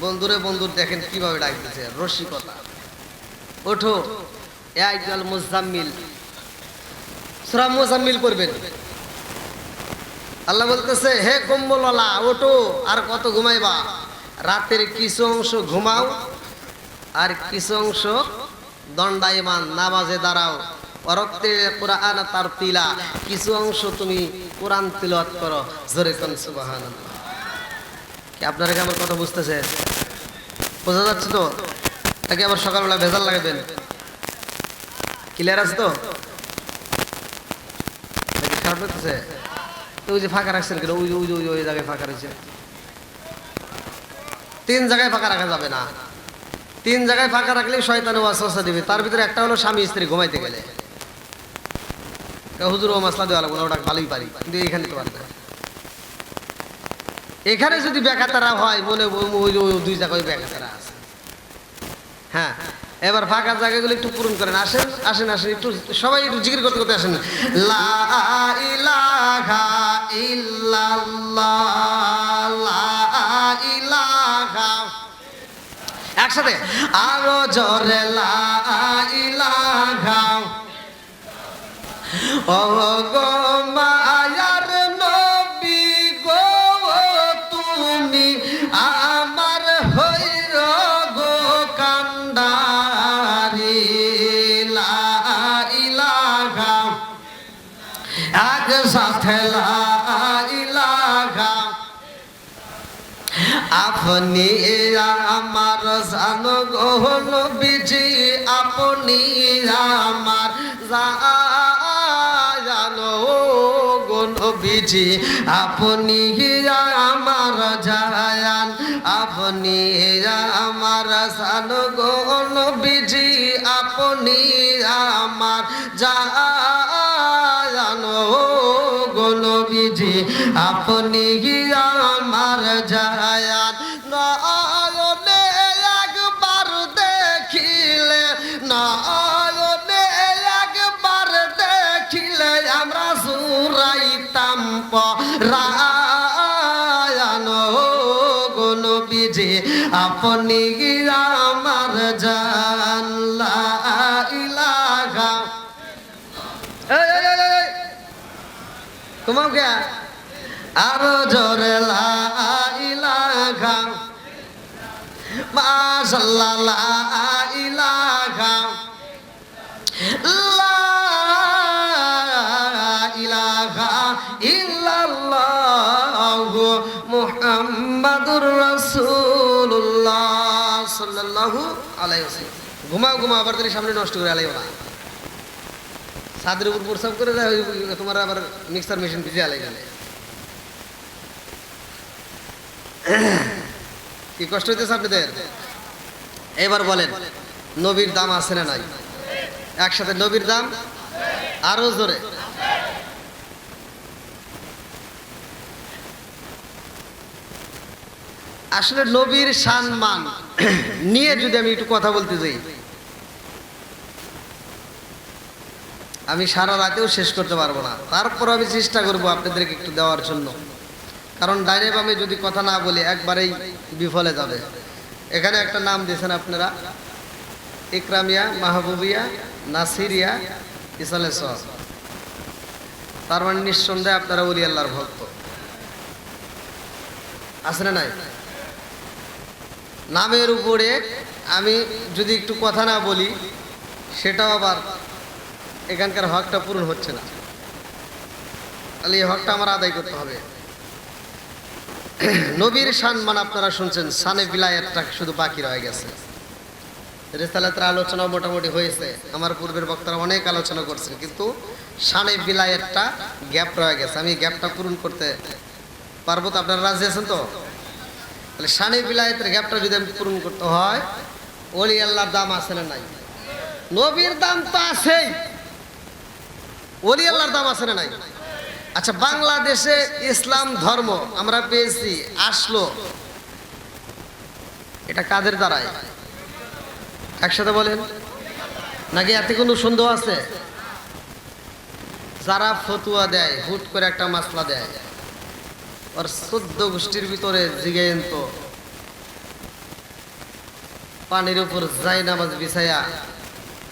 বন্ধুরে বন্ধুর দেখেন কিভাবে ডাকতেছে, রসিকতা। ওঠো এ আইয়াল মুজাম্মিল। সূরা মুজাম্মিল পড়বেন। আল্লাহ বলতেছে হে কম্বল আলা ওঠো, আর কত ঘুমাইবা? রাতের কিছু অংশ ঘুমাও আর কিছু অংশ দণ্ডায়মান নামাজে দাঁড়াও। ওয়ারাত্তিল কুরআন তারতিলা, কিছু অংশ তুমি কোরআন তিলাওয়াত করো। জোরে কোন সুবহানাল্লাহ। কি আপনারা কি আমার কথা বুঝতেছে? বোঝা যাচ্ছে তো? নাকি আবার সকালবেলা ভেজাল লাগাবেন? ক্লিয়ার আছে তো? নাকি খারাপ লাগতেছে? তো ওই যে ফাঁকা রাখছেন কেন? ওই ওই ওই জায়গায় ফাঁকা রয়েছে। 3 জায়গায় ফাঁকা রাখা যাবে না। 3 জায়গায় ফাঁকা রাখলে শয়তান ওয়াসওয়াসা দিবে। তার ভিতরে একটা হলো স্বামী স্ত্রী ঘুমাইতে গেলে। হুজুর ও মাসলা দেওয়া লাগবে না, ওটা ভালোই পারি, কিন্তু এইখানে তো পারবে না। এখানে যদি বেকাতারা হয় মনে 2 জায়গায় বেকাতারা আছে। হ্যাঁ এবার ফাঁকা জায়গাগুলো একটু পূরণ করেন। আসেন আসেন আসেন, একটু সবাই একটু জিকির করতে করতে আসেন। লা ইলাহা ইল্লাল্লাহ লা ইলাহা। একসাথে আরো জোরে লা ইলাহা ও গো মায়ার নবী গো তুমি আমার হইর গো কান্ডারি লা ইলাহা এক সাথে লা ইলাহা আপনি আমার জানো গো নবীজি আপনি আমার জানো গো নবীজি আপনি আমার জায়ান আপনি আমার জানো গো নবীজি আপনি আমার জানো গো নবীজি আপনি আমার জায়ান নয়নে একবার দেখিলে নয়নে একবার দেখিলে আমরা জুরাইতাম পরায়ান গো নবীজি আপনি আমার জান লা ইলাহা তোমার কে আরো জোরে লা ইলাহা মাশাআল্লাহ লা ইলাহা লা ইলাহা ইল্লাল্লাহু মুহাম্মাদুর রাসূলুল্লাহ সাল্লাল্লাহু আলাইহি ওয়াসাল্লাম। ঘুমাও ঘুমাও আবার তুমি সামনে নষ্ট করে আলাইও না, ছাদের উপর প্রসাব করে তোমার আবার মিক্সার মেশিন ভিজে আলাই গেলে কি কষ্ট হইতেছে আপনাদের? এবার বলেন নবীর দাম আছে না নাই? একসাথে নবীর দাম আরো জোরে। আসলে নবীর সম্মান নিয়ে যদি আমি একটু কথা বলতে যাই আমি সারা রাতেও শেষ করতে পারবো না, তারপর আমি চেষ্টা করবো আপনাদেরকে একটু দেওয়ার জন্য, কারণ ডাইনে বামে যদি কথা না বলি একবারেই বিফলে যাবে। এখানে একটা নাম দিয়েছেন আপনারা, ইকরামিয়া মাহবুবিয়া নাসিরিয়া ইসালে সওয়াব, তার মানে নিঃসন্দেহে আপনারা ওলি আল্লাহর ভক্ত আছে না নাই? নামের উপরে আমি যদি একটু কথা না বলি সেটাও আবার এখানকার হকটা পূরণ হচ্ছে না, তাহলে এই হকটা আমার আদায় করতে হবে। নবীর সম্মান আপনারা শুনছেন, শানে বিলায়াতটা শুধু বাকি রয়ে গেছে। রিসালাতের আলোচনা মোটামুটি হয়েছে, আমার পূর্বের বক্তারা অনেক আলোচনা করছেন, কিন্তু শানে বিলায়াতটা গ্যাপ রয়ে গেছে। আমি গ্যাপটা পূরণ করতে পারবো তো? আপনারা রাজি আছেন তো? তাহলে শানে বিলায়াতের গ্যাপটা যদি আমি পূরণ করতে হয়, ওলি আল্লাহর দাম আছে না নাই? নবীর দাম তো আছেই, ওলি আল্লাহর দাম আছে না নাই? আচ্ছা, বাংলাদেশে ইসলাম ধর্ম আমরা পেয়েছি, আসলো, এটা কাদের দ্বারায়? একসাথে বলেন, নাকি এতে কোনো সন্দেহ আছে? যারা ফতুয়া দেয়, হুট করে একটা মাসলা দেয়, ওর 14 গোষ্ঠীর ভিতরে জিগেন তো পানির উপর যাই নামাজ বিছাইয়া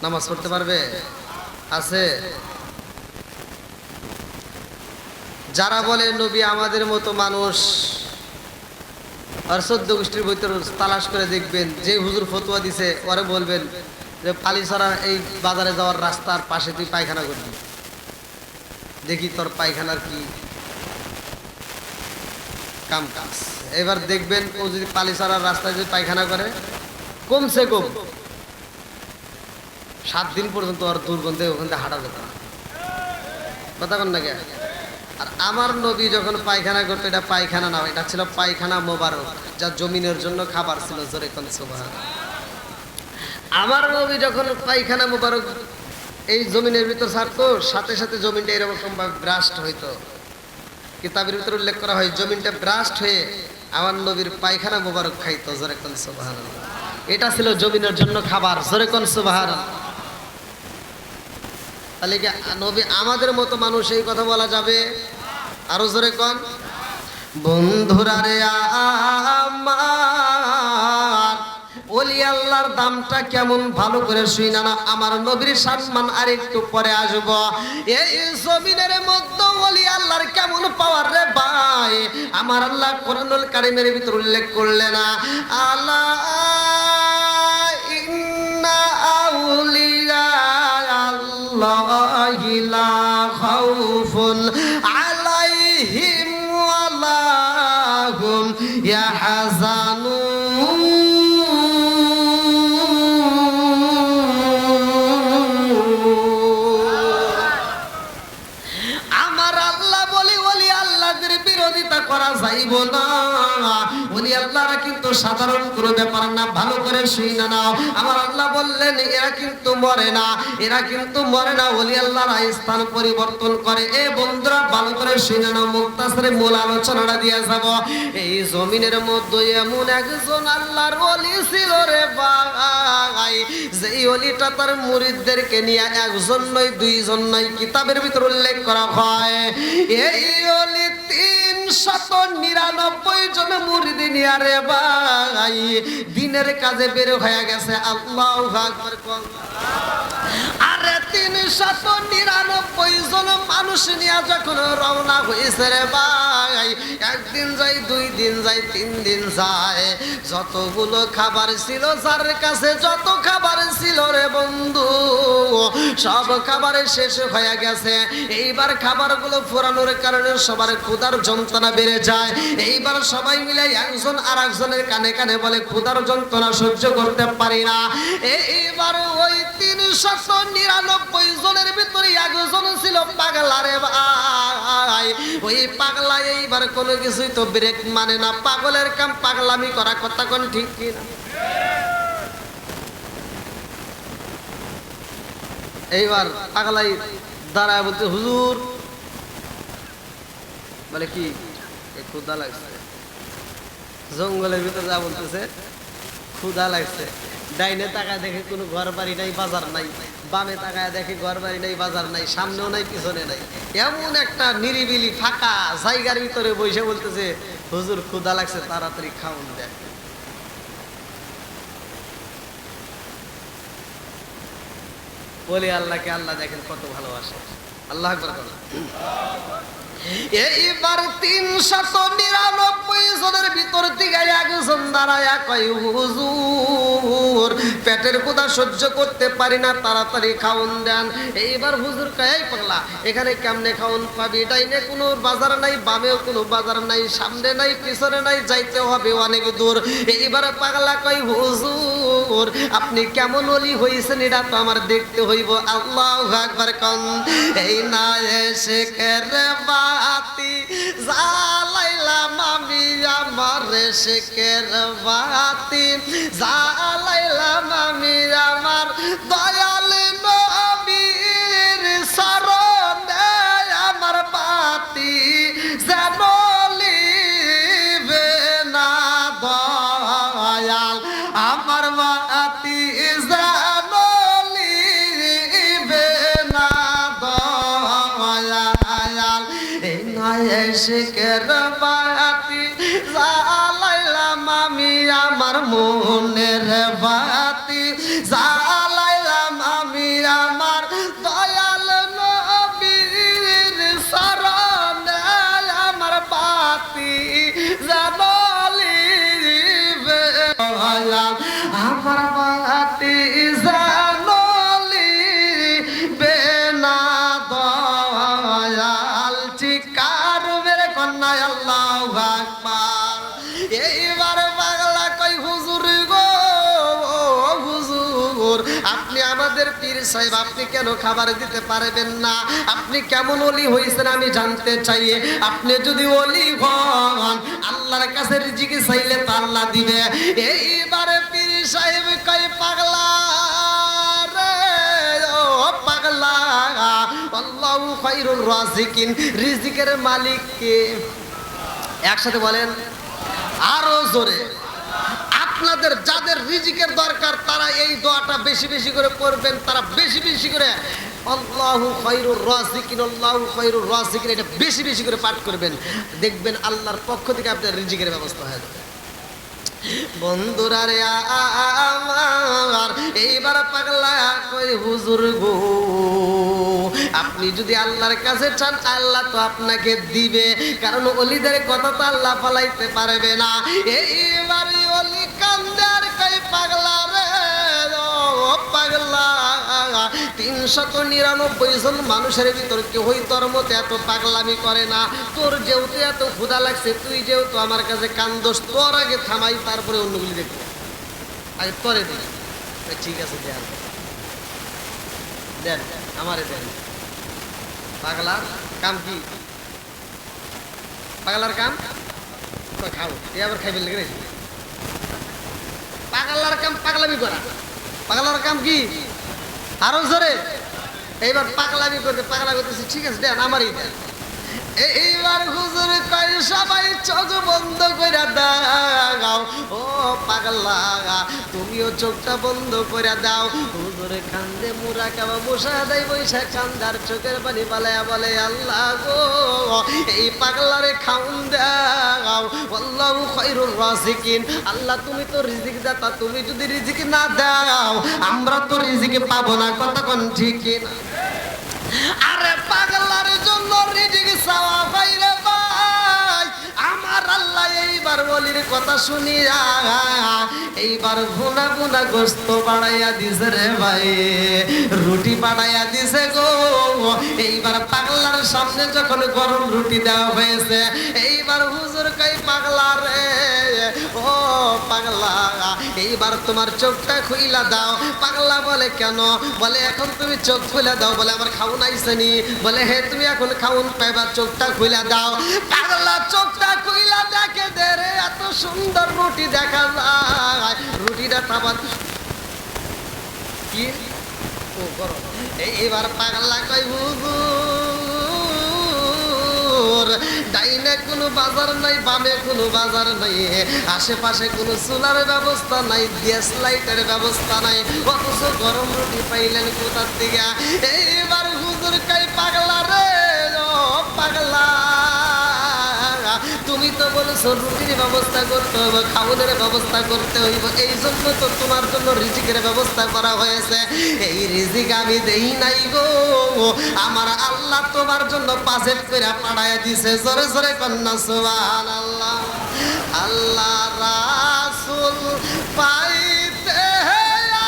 নামাজ পড়তে পারবে? আছে? যারা বলে নবী আমাদের মতো মানুষ, আর 14 গোষ্ঠীর ভিতরে তালাশ করে দেখবেন, যে হুজুর ফতুয়া দিছে ওরে বলবেন যে পালিছড়া এই বাজারে যাওয়ার রাস্তার পাশে তুই পায়খানা করবি, দেখি তোর পায়খানার কি কাম কাজ। এবার দেখবেন ও যদি পালিছড়ার রাস্তায় যদি পায়খানা করে, কমসে কম 7 দিন পর্যন্ত আর দুর্গন্ধে ওখান থেকে হাঁটা যেত না। কথা কন না কে? আর আমার নবী যখন পায়খানা করতো, এটা পায়খানা না, এটা ছিল পায়খানা মোবারক, যা জমিনের জন্য খাবার ছিল। জোরে কোন সুবহান। আমার নবী যখন পায়খানা মোবারক এই জমিনের ভিতর ছাড়তো, সাথে সাথে জমিনটা এরকম ভাবে ব্রাস্ট হইতো। কিতাবের ভিতরে উল্লেখ করা হয় জমিনটা ব্রাস্ট হয়ে আমার নবীর পায়খানা মোবারক খাইতো। জোরে কোন সুবহান। এটা ছিল জমিনের জন্য খাবার। জোরে কোন সুবহান। তাহলে কি নবী আমাদের মতো মানুষ, এই কথা বলা যাবে? আরো জোরে কোন। বন্ধুরা রে আমার ওলি ওলি আল্লাহর দামটা কেমন ভালো করে শুইনা না। আমার নবীর সম্মান আর একটু পরে আসব। এই জমিনের মধ্যে ওলি আল্লাহর কেমন পাওয়ার রে ভাই, আমার আল্লাহ কোরআনুল কারীমের ভিতর উল্লেখ করলেন না, আলা ইন্না আউলিয়া আল্লাহি লা খাউফুন আলাইহিম ওয়া লা হুম ইয়াহজানুন। আমার আল্লাহ বলি ওলি আল্লাহদের বিরোধিতা করা যাইব না। ওলি আল্লাহরা কিন্তু সাধারণ কোনো ব্যাপার না, ভালো করে শুনে নাও। আমার আল্লাহ বললেন এরা কিন্তু মরে না, এরা কিন্তু মরে না, ওলি আল্লাহরা স্থান পরিবর্তন করে। এ বন্ধুরা ভালো করে শুনে নাও, মুক্তাসরে মূল আলোচনাটা দিয়ে যাব। এই জমিনের মধ্যে এমন একজন আল্লাহর ওলি ছিল রে ভাই, যেই ওলিটা তার মুরিদদেরকে নিয়ে একজন নয় দুইজন নয়, কিতাবের ভিতর উল্লেখ করা হয় এই ওলি 399 জন মুরিদ নিয়ে রে ভাই দিনের কাজে বের হয়ে গেছে। আল্লাহু আকবার। আরে 399 জন মানুষ নিয়ে যখন রওনা হয়েছে রে ভাই, একদিন যাই, 2 দিন যাই, 3 দিন যায়, যতগুলো খাবার ছিল, যার কাছে যত খাবার ছিল রে বন্ধু, সব খাবার শেষ হয়ে গেছে। এইবার খাবারগুলো ফুরানোর কারণে সবার ক্ষুধার যন্ত্রণা বেড়ে যায়। এইবার সবাই মিলে একজন আর একজনের কানে কানে বলে ক্ষুধার যন্ত্রণা সহ্য করতে পারি না। এইবার ওই 399 জনের ভিতরে একজন ছিল পাগলা রে ভাই। ওই পাগলা এইবার কোনো কিছুই তো ব্রেক মানে না, পাগলের কাম পাগলামি করা, কথা কোন ঠিক কি না? এইবার পাগলাই দাঁড়ায় বলতে, হুজুর বলে কি ক্ষুধা লাগছে। জঙ্গলের ভিতরে যা বলতেছে ক্ষুধা লাগছে। ডাইনে তাকায় দেখে কোনো ঘর বাড়ি নাই, বাজার নাই, বামে তাকায় দেখে ঘর বাড়ি নাই, বাজার নাই, সামনেও নাই, পিছনে নাই, এমন একটা নিরিবিলি ফাঁকা জায়গার ভিতরে বসে বলতেছে, হুজুর ক্ষুধা লাগছে, তাড়াতাড়ি খাওন দেন। বলি আল্লাহকে আল্লাহ দেখেন কত ভালোবাসে। আল্লাহ আকবার। এইবার 399 জনের ভিতর থেকে একজন দাঁড়ায়া কয়, হুজুর পেটের ক্ষুধা সহ্য করতে পারি না, তাড়াতাড়ি খাওন দেন। এইবার হুজুর কয়, পাগলা এখানে কেমনে খাওন পাবি? ডাইনে কোনো বাজার নাই, বামেও কোনো বাজার নাই, সামনে নাই, পিছনে নাই, যাইতে হবে অনেক দূর। এইবার পাগলা কয়, হুজুর আপনি কেমন ওলি হইছেন এটা তো আমার দেখতে হইব। আল্লাহু আকবার। কোন এই না এসে কেরে বাতি জালাইলাম আমি আমার শেখের বাতি, জালাইলাম আমি আমার দয়াল নবীর শরণে আমার বাতি যেন লিবে না দয়াল, আমার বাতি যেন লিবে না দয়াল। এই নয় শেখের বাতি জালাইলাম আমি আমার মনের বাতি, জালাইলাম আমি আমার দয়াল নবীর শরণে আমার বাতি যেন লিবে দয়াল, আমার বাতি যেন লিবে না দয়াল। চিৎকার মেরে কন্যা আল্লাহু আকবার। এইবার পাগলা কই, হুজুর গো হুজুর আপনি আমাদের পীর সাহেব, আপনি কেন খাবার দিতে পারবেন না? আপনি কেমন ওলি হইছেন আমি জানতে চাই। আপনি যদি ওলি হন আল্লাহর কাছে রিজিক চাইলে তো আল্লাহ দিবে। এইবারে পীর সাহেব কই, পাগলা রে ও পাগলা, আল্লাহু খায়রুর রাজিকিন, রিজিকের মালিক কে? একসাথে বলেন আরো জোরে। আপনাদের যাদের রিজিকের দরকার তারা এই দোয়াটা বেশি বেশি করে করবেন, তারা বেশি বেশি করে আল্লাহু খায়রুর রাজিকিন, আল্লাহু খায়রুর রাজিকিন এটা বেশি বেশি করে পাঠ করবেন। দেখবেন আল্লাহর পক্ষ থেকে আপনার রিজিকের ব্যবস্থা হয়ে যাবে। বন্ধুরা রে আমার, এইবার পাগলা কই হুজুর গো, আপনি যদি আল্লাহর কাছে চান আল্লাহ তো আপনাকে দিবে, কারণ ওলিদের কথা তো আল্লাহ পালাইতে পারবে না। এইবার ওলি কান্দার কই পাগলা রে ও পাগলা, 399 জন মানুষের ভিতর কেউই তোর মতো এত পাগলামি করে না। তোর যেহেতু এত ক্ষুধা লাগছে, তুই যেহেতু আমার কাছে কান্দোস, তোর আগে থামাই, তারপরে অন্যগুলি দেখবো, আগে তোরে দিই। ঠিক আছে দেন দেন, আমারে দেন। পাগলার কাম কি? পাগলার কাম তো খাও, এ আবার খাইবে লেগে পাগলার কাম পাগলামি করা। পাগলার কাম কি? আরো জোরে। এইবার পাগলামি করতে, পাগলা করতেছি, ঠিক আছে দেন, আমারই দেন। এইবার হুজুর কয় সবাই চোখ বন্ধ করে দাও। ও পাগলা, তুমিও চোখটা বন্ধ করে দাও। হুজুরে কান্দে মুরা কাবা বসা দেয়, বৈশা কান্দার চোখের পানি পালায়া বলে, আল্লাহ গো এই পাগলারে খাউন দাও। আল্লাহু খায়রুর রাযিকিন, আল্লাহ তুমি তো রিজিক দাতা, তুমি যদি রিজিক না দাও আমরা তো রিজিক পাবো না। কতক্ষণ ঠিক না? আরে পাগলার জন্য রিজিক চাওয়া ভাই রে ভাই, আমার আল্লাহ এইবার ওলির কথা শুনিয়া এইবার ভুনা ভুনা গোস্ত বাড়াইয়া দিছে রে ভাই, রুটি বাড়াইয়া দিছে গো। এইবার পাগলার সামনে যখন গরম রুটি দেওয়া হয়েছে, এইবার হুজুর কই পাগলা রে ও পাগলা, এইবার তোমার চোখটা খুইলা দাও। পাগলা বলে কেন? বলে এখন তুমি চোখ খুলে দাও। বলে আমার খাউন আইসেনি। বলে হে তুমি এখন খাউন পাইবার, চোখটা খুলে দাও। পাগলা চোখটা খুইলা দেখে দে রে, এত সুন্দর রুটি দেখা যায়। রুটিটা খাবার কি ও করো। এইবার পাগলা কই হুজুর, ডাইনে কোনো বাজার নাই, বামে কোনো বাজার নাই, আশেপাশে কোনো চুলার ব্যবস্থা নাই, গ্যাস লাইটের ব্যবস্থা নাই, অথচ গরম রুটি পাইলেন কোথার দিকে? এইবার হুজুর কই পাগলা রে ও পাগলা, তুমি তো বলেছো রুটির ব্যবস্থা করতে হবে, খাওয়ানোর ব্যবস্থা করতে হইব, এই জন্য তো তোমার জন্য রিজিকের ব্যবস্থা করা হয়েছে। এই রিজিক আমি দেই নাই গো, আমার আল্লাহ তোমার জন্য বাজেট করে পাঠাইয়া দিছে। জোরে জোরে কন্যা সুবহানাল্লাহ। আল্লাহ রাসূল পাইতে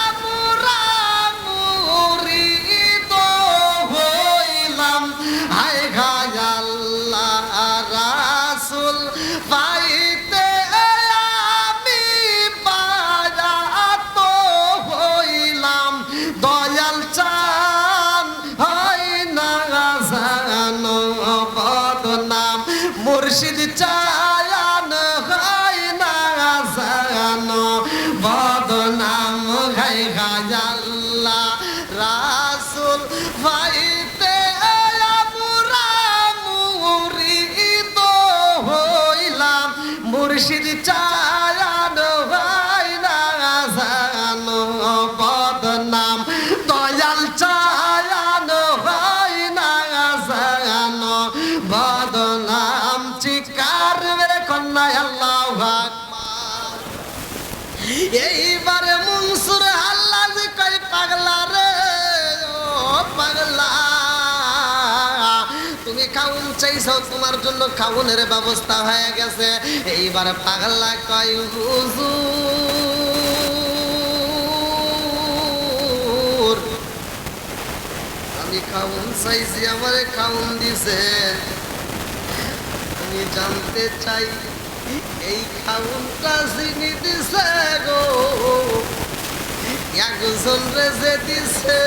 আমরা মুরিদ হইলাম, হায় হায় আল্লাহ রাসূল পাইতে আমি বারাত হইলাম, দয়াল চান হয় না জানো বদনাম, মুর্শিদ চায়ান হয় না জানো বদনাম, হায় হায় আল্লাহ রাসূল পাইতে আমরা মুরিদ হইলাম, মুর্শিদ চায়ান হয় না জানো বদনাম, দয়াল চায়ান হয় না জানো বদনাম। চিকার মেরে কন্যা আল্লাহু আকবার। এইবারে মনসুর হাল্লাজ কই পাগলা রে ও পাগলা, তুমি খাউন চাইছো, তোমার জন্য খাউনের ব্যবস্থা হয়ে গেছে। এইবার পাগলা কই হুজুর আমি খাউন চাইছি, আমারে খাউন দিছে, আমি জানতে চাই এই খাউনটা চিনি দিছে গো, একজন রে যে দিছে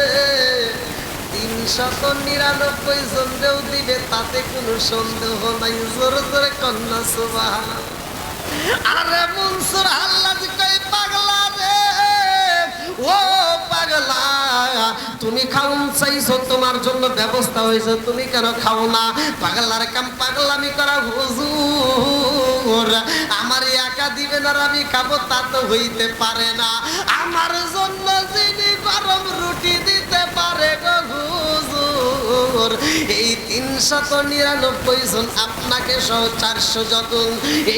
399 জনরেও দিবে, তাতে কোনো সন্দেহ নাই। জোরে জোরে কন্যা সুবহানাল্লাহ। আরে মনসুর হাল্লাজ কই পাগলা রে ও পাগলা, তুমি খাউন চাইছো, তোমার জন্য ব্যবস্থা হয়েছে, তুমি কেন খাও না? পাগলার কাম পাগলামি করা। হুজুর আমার একা দিবেন আর আমি খাবো তা তো হইতে পারে না, আমার জন্য যিনি গরম রুটি দিতে পারে গো হুজুর হুজুর এই 399 জন আপনাকে সহ 400 জন,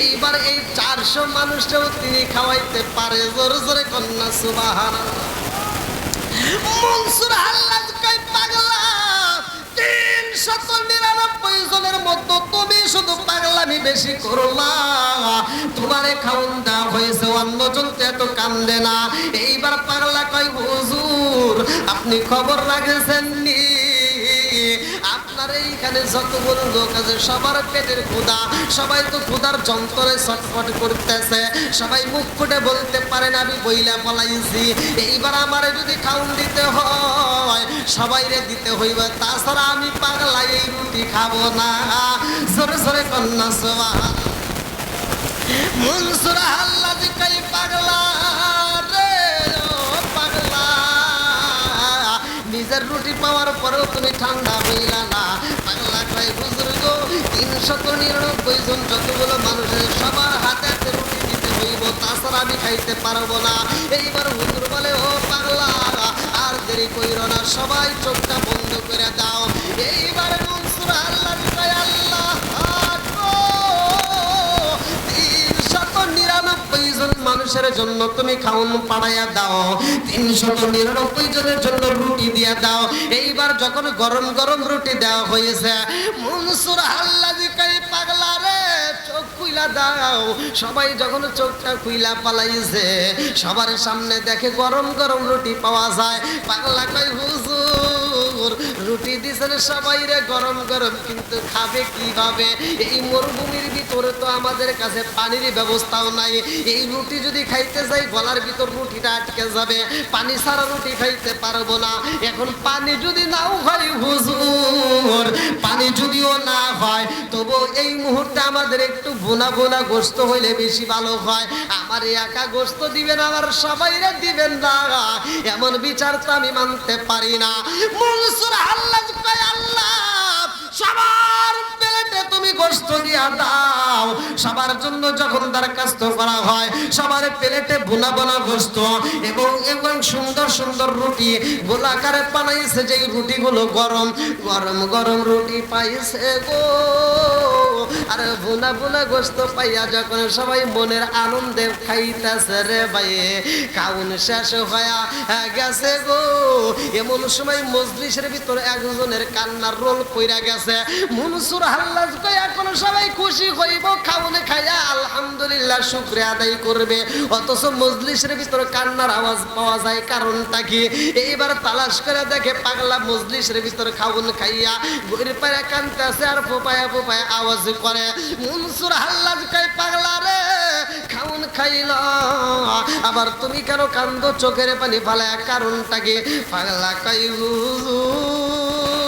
এইবার এই 400 মানুষটাও তিনি খাওয়াইতে পারে। জোরে জোরে কন্যা সুবহানাল্লাহ। মনসুর হাল্লাজ কই পাগলা, 399 জনের মধ্যে তুমি শুধু পাগলামি বেশি করলা, তোমারে খাওন দেওয়া হয়েছে, অন্যজন তো এত কান্দে না। এইবার পাগলা কয় হুজুর আপনি খবর রাখেছেন নি আপনার এইখানে যতগুলো লোক আছে সবার পেটের ক্ষুধা, সবাই তো ক্ষুধার যন্ত্রণায় ছটফট করতেছে, সবাই মুখ ফুটে বলতে পারে না আমি বইলা পলাইছি। এইবার আমারে যদি খাউন দিতে হয় সবাইরে দিতে হইবে, তাছাড়া আমি পাগলা এই রুটি খাবো না। জোরে জোরে কন্যা সুবহানাল্লাহ। মনসুর হাল্লাজ কই পাগলা রে ও পাগলা, নিজের রুটি পাওয়ার পরেও তুমি ঠান্ডা হইলা না। পাগলা কয় হুজুর গো 399 জন যতগুলো মানুষের সবার হাতে হাতে রুটি দিতে হইব, তাছাড়া আমি খাইতে পারবো না। এইবার হুজুর বলে ও পাগলা আর দেরি কইরো না, সবাই চোখটা বন্ধ করে দাও। এইবার মনসুর হাল্লাজ কয় আল্লাহ 399 জন মানুষের জন্য তুমি খাওন পাড়াইয়া দাও, 399 জনের জন্য রুটি দিয়া দাও। এইবার যখন গরম গরম রুটি দেওয়া হয়েছে, মনসুর হাল্লাজি কই পাগলা রে চোখ খুইলা দাও। সবাই যখন চোখটা খুইলা পালাইছে, সবার সামনে দেখে গরম গরম রুটি পাওয়া যায়। পাগলা কই হুজুর রুটি দিছেন সবাই রে গরম গরম, কিন্তু খাবে কিভাবে? এই মরুভূমির ভিতরে তো আমাদের কাছে পানির ব্যবস্থাও নাই, এই রুটি যদি খাইতে যাই গলার ভিতর রুটিটা আটকে যাবে, পানি ছাড়া রুটি খাইতে পারবো না। এখন পানি যদি নাও হয় হুজুর, পানি যদিও না হয় তবু এই মুহূর্তে আমাদের একটু বোনা বোনা গোস্ত হইলে বেশি ভালো হয়। আমার একা গোস্ত দিবেন, আমার সবাইরে দিবেন না, এমন বিচার তো আমি মানতে পারি না। মনসুর হাল্লাজ কয় আল্লাহ সবার প্লেটে তুমি গোস্ত দিয়া দাও। সবার জন্য যখন দরখাস্ত করা হয় সবার প্লেটে বোনা বোনা গোস্ত এবং সুন্দর সুন্দর রুটি গোলাকারে বানাইছে, যেই রুটিগুলো গরম গরম গরম রুটি পাইছে গো। আর বোনা বোনা গোস্ত পাইয়া যখন সবাই মনের আনন্দে খাইতেছে রে ভাই, খাউন শেষ হইয়া গেছে গো। এমন সময় মজলিসের ভিতরে একজনের কান্নার রোল কইরা গেছে। মনসুর হাল্লাজ কই এখন সবাই খুশি হইব, খাউন খাইয়া আলহামদুলিল্লাহ শুকরিয়া আদায় করবে, অথচ মজলিসের ভিতরে কান্নার আওয়াজ পাওয়া যায়, কারণটা কি? এইবার তালাশ করে দেখে পাগলা মজলিসের ভিতরে খাউন খাইয়া গরিব পায়া কানতেছে আর ফোপায়া ফোপায়া আওয়াজ করে। মনসুর হাল্লাজ কই পাগলা রে খাউন খাইল আবার তুমি কেন কান্দো চোখের পানি ফালায়া, কারণটা কি? পাগলা কই হুজুর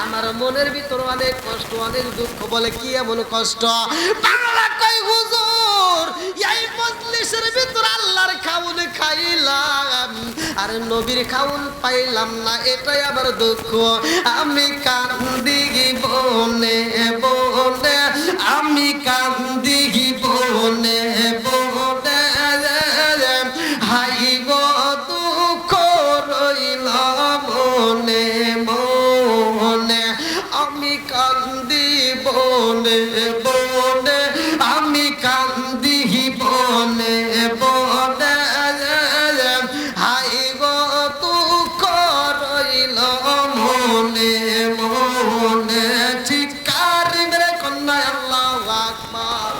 আমার মনের ভিতর অনেক কষ্ট অনেক দুঃখ। বলে কি এমন কষ্ট? বাংলা কই হুজুর এই মজলিসের ভিতর আল্লাহর খাউন খাইলাম আর নবীর খাউন পাইলাম না, এটাই আমার দুঃখ। আমি কান্দি বনে বনে, আমি কান্দি বনে বনে, হাই গো দুঃখ রইল মনে মনে। আমি কান্দি বনে বনে, আমি কান্দি বনে বনে, হাই গো দুঃখ রইল মনে মনে। চিৎকার মেরে কন্যা আল্লাহু আকবার।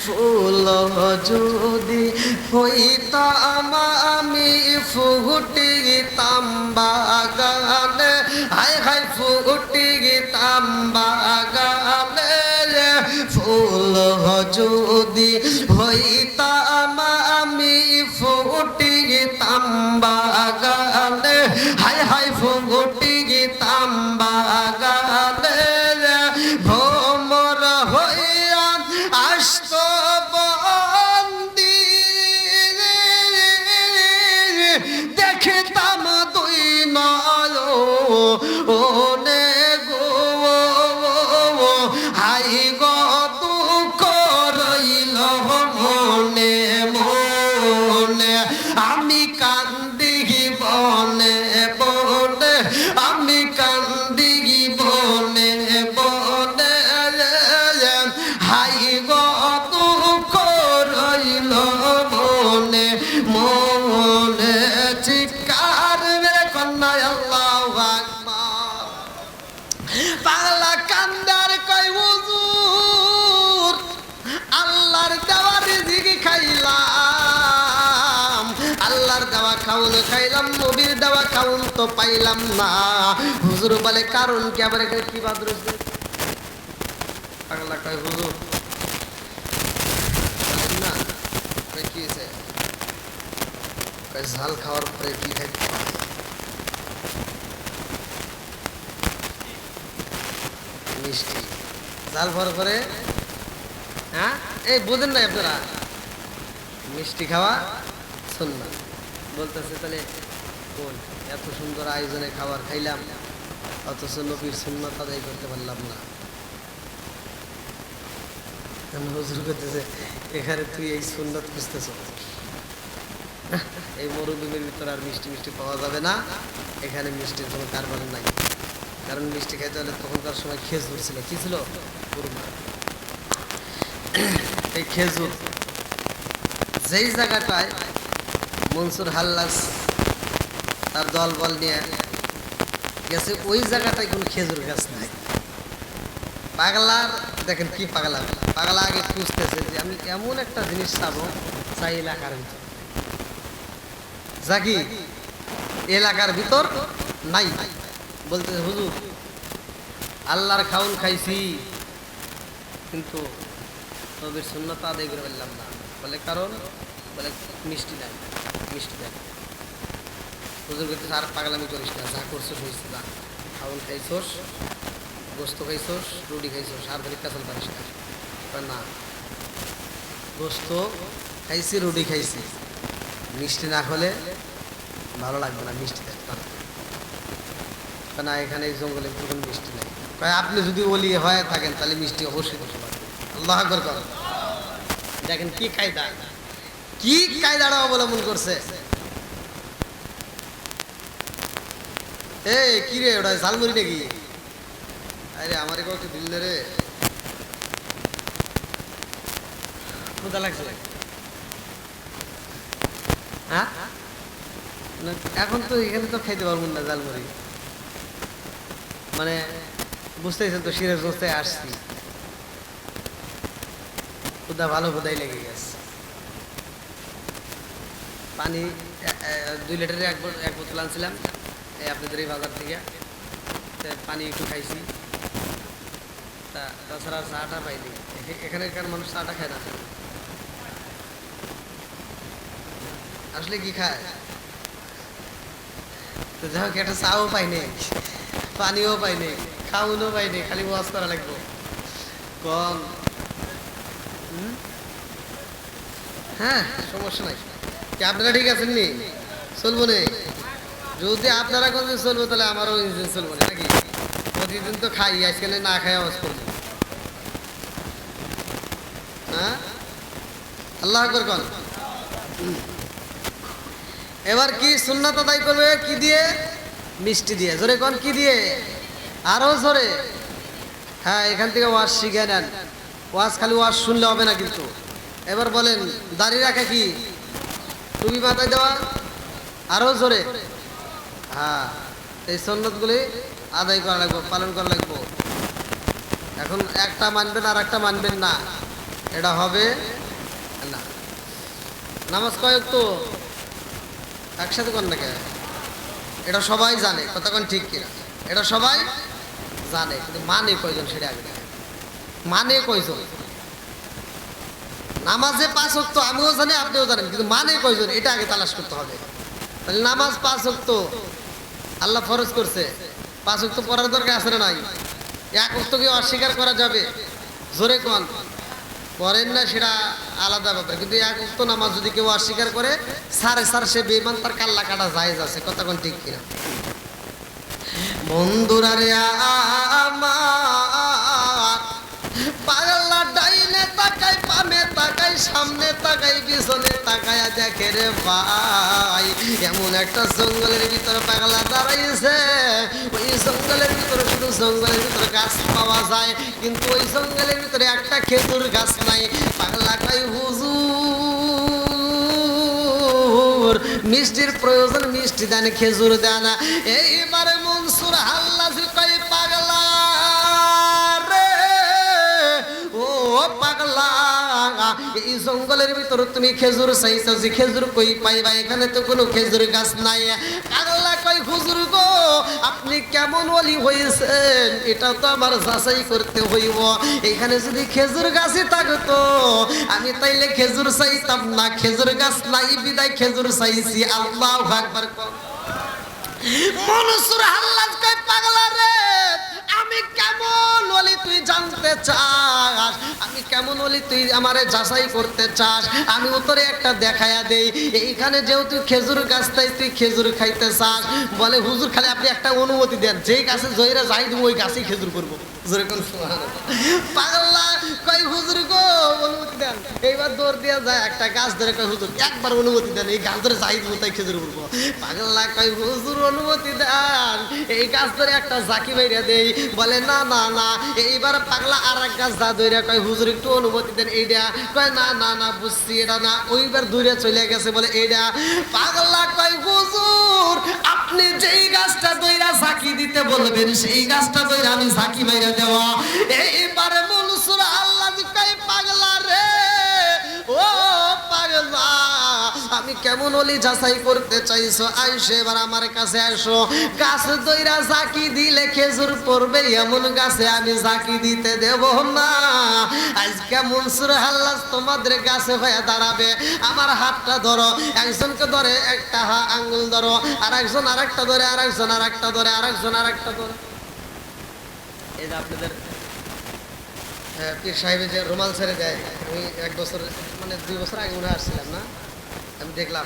ফুল যদি হইতাম আমি ফুটিতাম বাগানে, হায় হায় ফুটিতাম বাগানে। ফুল যদি হইতাম আমি ফুটিতাম বাগানে, হায় হায় ফুটিতাম বাগানে। ভ্রমর হইয়া আসত বন্দি, দেখতাম দুই নয়নে গো, হাই গো দুঃখ রইল মনে মনে। আমি কান্দি বনে বনে, পাইলাম, নবীর দেওয়া কারণ তো পাইলাম না। হুজুর বলে কারণ কি? আবার এখানে কি বাদ রয়েছে? পাগলা কয় হুজুর না কি হয়েছে? ঝাল খাওয়ার পরে কি খাইতে মিষ্টি, ঝাল খাওয়ার পরে হ্যাঁ এই বোঝেন না আপনারা, মিষ্টি খাওয়া সুন্নাত বলতেছে। তাহলে কোন এত সুন্দর আয়োজনে খাবার খাইলাম অথচ নবীর সুন্নাত আদায় করতে পারলাম না। হুজুর করতেছে এখানে তুই এই সুন্নাত খুঁজতেছ, এই মরুভূমির ভিতরে আর মিষ্টি মিষ্টি পাওয়া যাবে না, এখানে মিষ্টির কোনো কারবার নাই। কারণ মিষ্টি খাইতে হলে তখনকার সময় খেজুর ছিল, কি ছিল? কুরমা। এই খেজুর যেই জায়গাটায় মনসুর হাল্লাস তার দল বল নিয়ে গেছে, ওই জায়গাটায় কোনো খেজুর গাছ নাই। পাগলার দেখেন কি পাগলা, পাগলা আগে খুঁজতেছে যে আমি এমন একটা জিনিস পাবো চাই এলাকার ভিতর, যা কি এলাকার ভিতর নাই। বলতেছে হুজুর আল্লাহর খাউন খাইছি কিন্তু নবীর সুন্নাত আদায় করে ফেললাম না। বলে কারণ? বলে মিষ্টি নাই, মিষ্টি নাই। হুজুর করতেছে আর পাগলামি করিস না, যা করছোস হয়েছে, যা খাউন খাইছোস, গোস্ত খাইছোস, রুটি খাইছোস, আর ধরে কাঁচাল পারিস না। গোস্ত খাইছি, রুটি খাইছি, মিষ্টি না হলে ভালো লাগবে না, মিষ্টি দেখতাম না। এখানে এই জঙ্গলে কোনো মিষ্টি নেই। আপনি যদি ওলি হয়ে থাকেন তাহলে মিষ্টি অবশ্যই বসে পাবেন। আল্লাহ আকবার করেন। দেখেন কি কায়দা, কি কায়দাটা অবলম্বন করছে। এই কি রে ওটা ঝালমুড়ি নাকি? আরে আমার একটু দিল রে, ক্ষুধা লাগছে। হ্যাঁ এখন তো এখানে তো খাইতে পারবো না ঝালমুড়ি, মানে বুঝতেছেন তো সিরাজগঞ্জে আসছি, ক্ষুধা ভালো ক্ষুধাই লেগে গেছে। পানি 2 লিটারের এক বোতল আনছিলাম এই আপনাদের এই বাজার থেকে, পানি একটু খাইছি, তাছাড়া চাটা পাইনি। এখানকার মানুষ চাটা খায় না, আসলে কি খায়? তো যাই হোক একটা চাও পাইনি, পানিও পাইনি, খাওয়ানো পাইনি, খালি ওয়াশ করা লাগবো কম। হ্যাঁ সমস্যা নাই, কি আপনারা ঠিক আছেন নি? চলবো নে? যদি আপনারা কোন চলবো তাহলে আমারও ইঞ্জিন চলবো না নাকি? প্রতিদিন তো খাই, আজকে না খাই আওয়াজ করবো। হ্যাঁ আল্লাহ আকবার কোন। এবার কি সুন্নাত আদায় করবে কি দিয়ে? মিষ্টি দিয়ে। জোরে কোন কি দিয়ে? আরো জোরে। হ্যাঁ এখান থেকে ওয়াজ শিখে নেন, ওয়াজ খালি ওয়াজ শুনলে হবে না কিন্তু। এবার বলেন দাড়ি রাখা কি? টুপি মাথায় দেওয়া? আরো জোরে। হ্যাঁ এই সুন্নাতগুলি আদায় করা লাগবে, পালন করা লাগবে। এখন একটা মানবেন আর একটা মানবেন না, এটা হবে না। নামাজ কয়েক তো একসাথে কর না কে? এটা সবাই জানে, কথা কোন ঠিক কিনা? এটা সবাই জানে কিন্তু মানে কয়জন সেটা আগে দেখেন। মানে কয়জন? নামাজে 5 ওয়াক্ত আমিও জানি আপনিও জানেন, কিন্তু মানে কয়জন এটা আগে তালাশ করতে হবে। তাহলে নামাজ 5 ওয়াক্ত আল্লাহ ফরজ করছে, 5 ওয়াক্ত পড়ার দরকার আছে না নাই? 1 ওয়াক্তকে অস্বীকার করা যাবে? জোরে কোন। পড়েন না সেটা আলাদা ব্যাপার, কিন্তু 1 ওয়াক্ত নামাজ যদি কেউ অস্বীকার করে সারে সে বেঈমান, তার কাল্লা কাটা জায়েজ আছে, কথা কোন ঠিক কিনা? বন্ধুরা রে আমার, পাগলা ডাইনে তাকাই, বামে তাকাই, সামনে তাকাই, পিছনে তাকায়া দেখে রে ভাই এমন একটা জঙ্গলের ভিতরে পাগলা দাঁড়াইছে। ওই জঙ্গলের ভিতরে শুধু জঙ্গলের ভিতরে গাছ পাওয়া যায়, কিন্তু ওই জঙ্গলের ভিতরে একটা খেজুর গাছ নাই। পাগলা কই হুজুর মিষ্টির প্রয়োজন, মিষ্টি দেন, খেজুর দেন। এইবারে মনসুর হাল্লাজি কই পাগলা রে, ও পাগলা এই জঙ্গলের ভিতর তুমি খেজুর চাইছো, যে খেজুর কই পাইবা? এখানে তো কোনো খেজুর গাছ নাই। পাগলা কয় হুজুর গো, আপনি কেমন ওলি হয়েছেন এটা তো আমার যাচাই করতে হইব। এখানে যদি খেজুর গাছই থাকতো আমি তাইলে খেজুর চাইতাম না, খেজুর গাছ নাই বিদায় খেজুর চাইছি। আল্লাহু আকবার। মনসুর হাল্লাজ কয় পাগলা রে, আমি কেমন ওলি তুই জানতে চাস? আমি কেমন ওলি তুই আমারে যাচাই করতে চাস? আমি উত্তরে একটা দেখায়া দেই। এইখানে যেহেতু খেজুর গাছ তাই তুই খেজুর খাইতে চাস, বলে হুজুর খালি আপনি একটা অনুমতি দেন, যেই গাছে জয়রা যাই দেবো ওই গাছেই খেজুর করবো। পাগলা কয় হুজুর গো অনুমতি দেন। এইবার দৌড় দিয়ে যায় একটা গাছ ধরে কয় হুজুর একবার অনুমতি দেন, এই গাছ ধরে যাই দেবো তাই খেজুর করবো। পাগলা কয় হুজুর অনুমতি দেন, এই গাছ ধরে একটা জাকি বাইরে দেই। বলে না না না। এইবার পাগলা আর এক গাছ ধা ধরে কয় হুজুর একটু অনুমতি দেন এইটা। কয় না না না বুঝছি এটা না। ওইবার দূরে চলে গেছে বলে এইটা। পাগলা কয় হুজুর আপনি যেই গাছটা দইরা জাকি দিতে বলবেন সেই গাছটা দইরা আমি জাকি মাইরা দেওয়া। এইবারে মনসুর আল্লাহ কয় পাগলা রে, ও পাগলা আমি কেমন ওলি যাচাই করতে চাইছো? আইসো এবার আমার কাছে আসো। গাছ দইরা জাকি দিলে খেজুর পড়বে এমন গাছে আমি জাকি দিতে দেব না। আজকে মনসুর হাল্লাজ তোমাদের গাছে হয়ে দাঁড়াবে। আমার হাতটা ধরো, একজনকে ধরে একটা আঙ্গুল ধরো, আর একজন আর একটা ধরে, আর একজন আর একটা ধরে, আর একজন আর একটা ধরে। এই যে আপনাদের পীর সাহেব যে রুমাল ছেড়ে দেয়, আমি 1 বছর মানে 2 বছর আগে মনে আসছিলাম না, আমি দেখলাম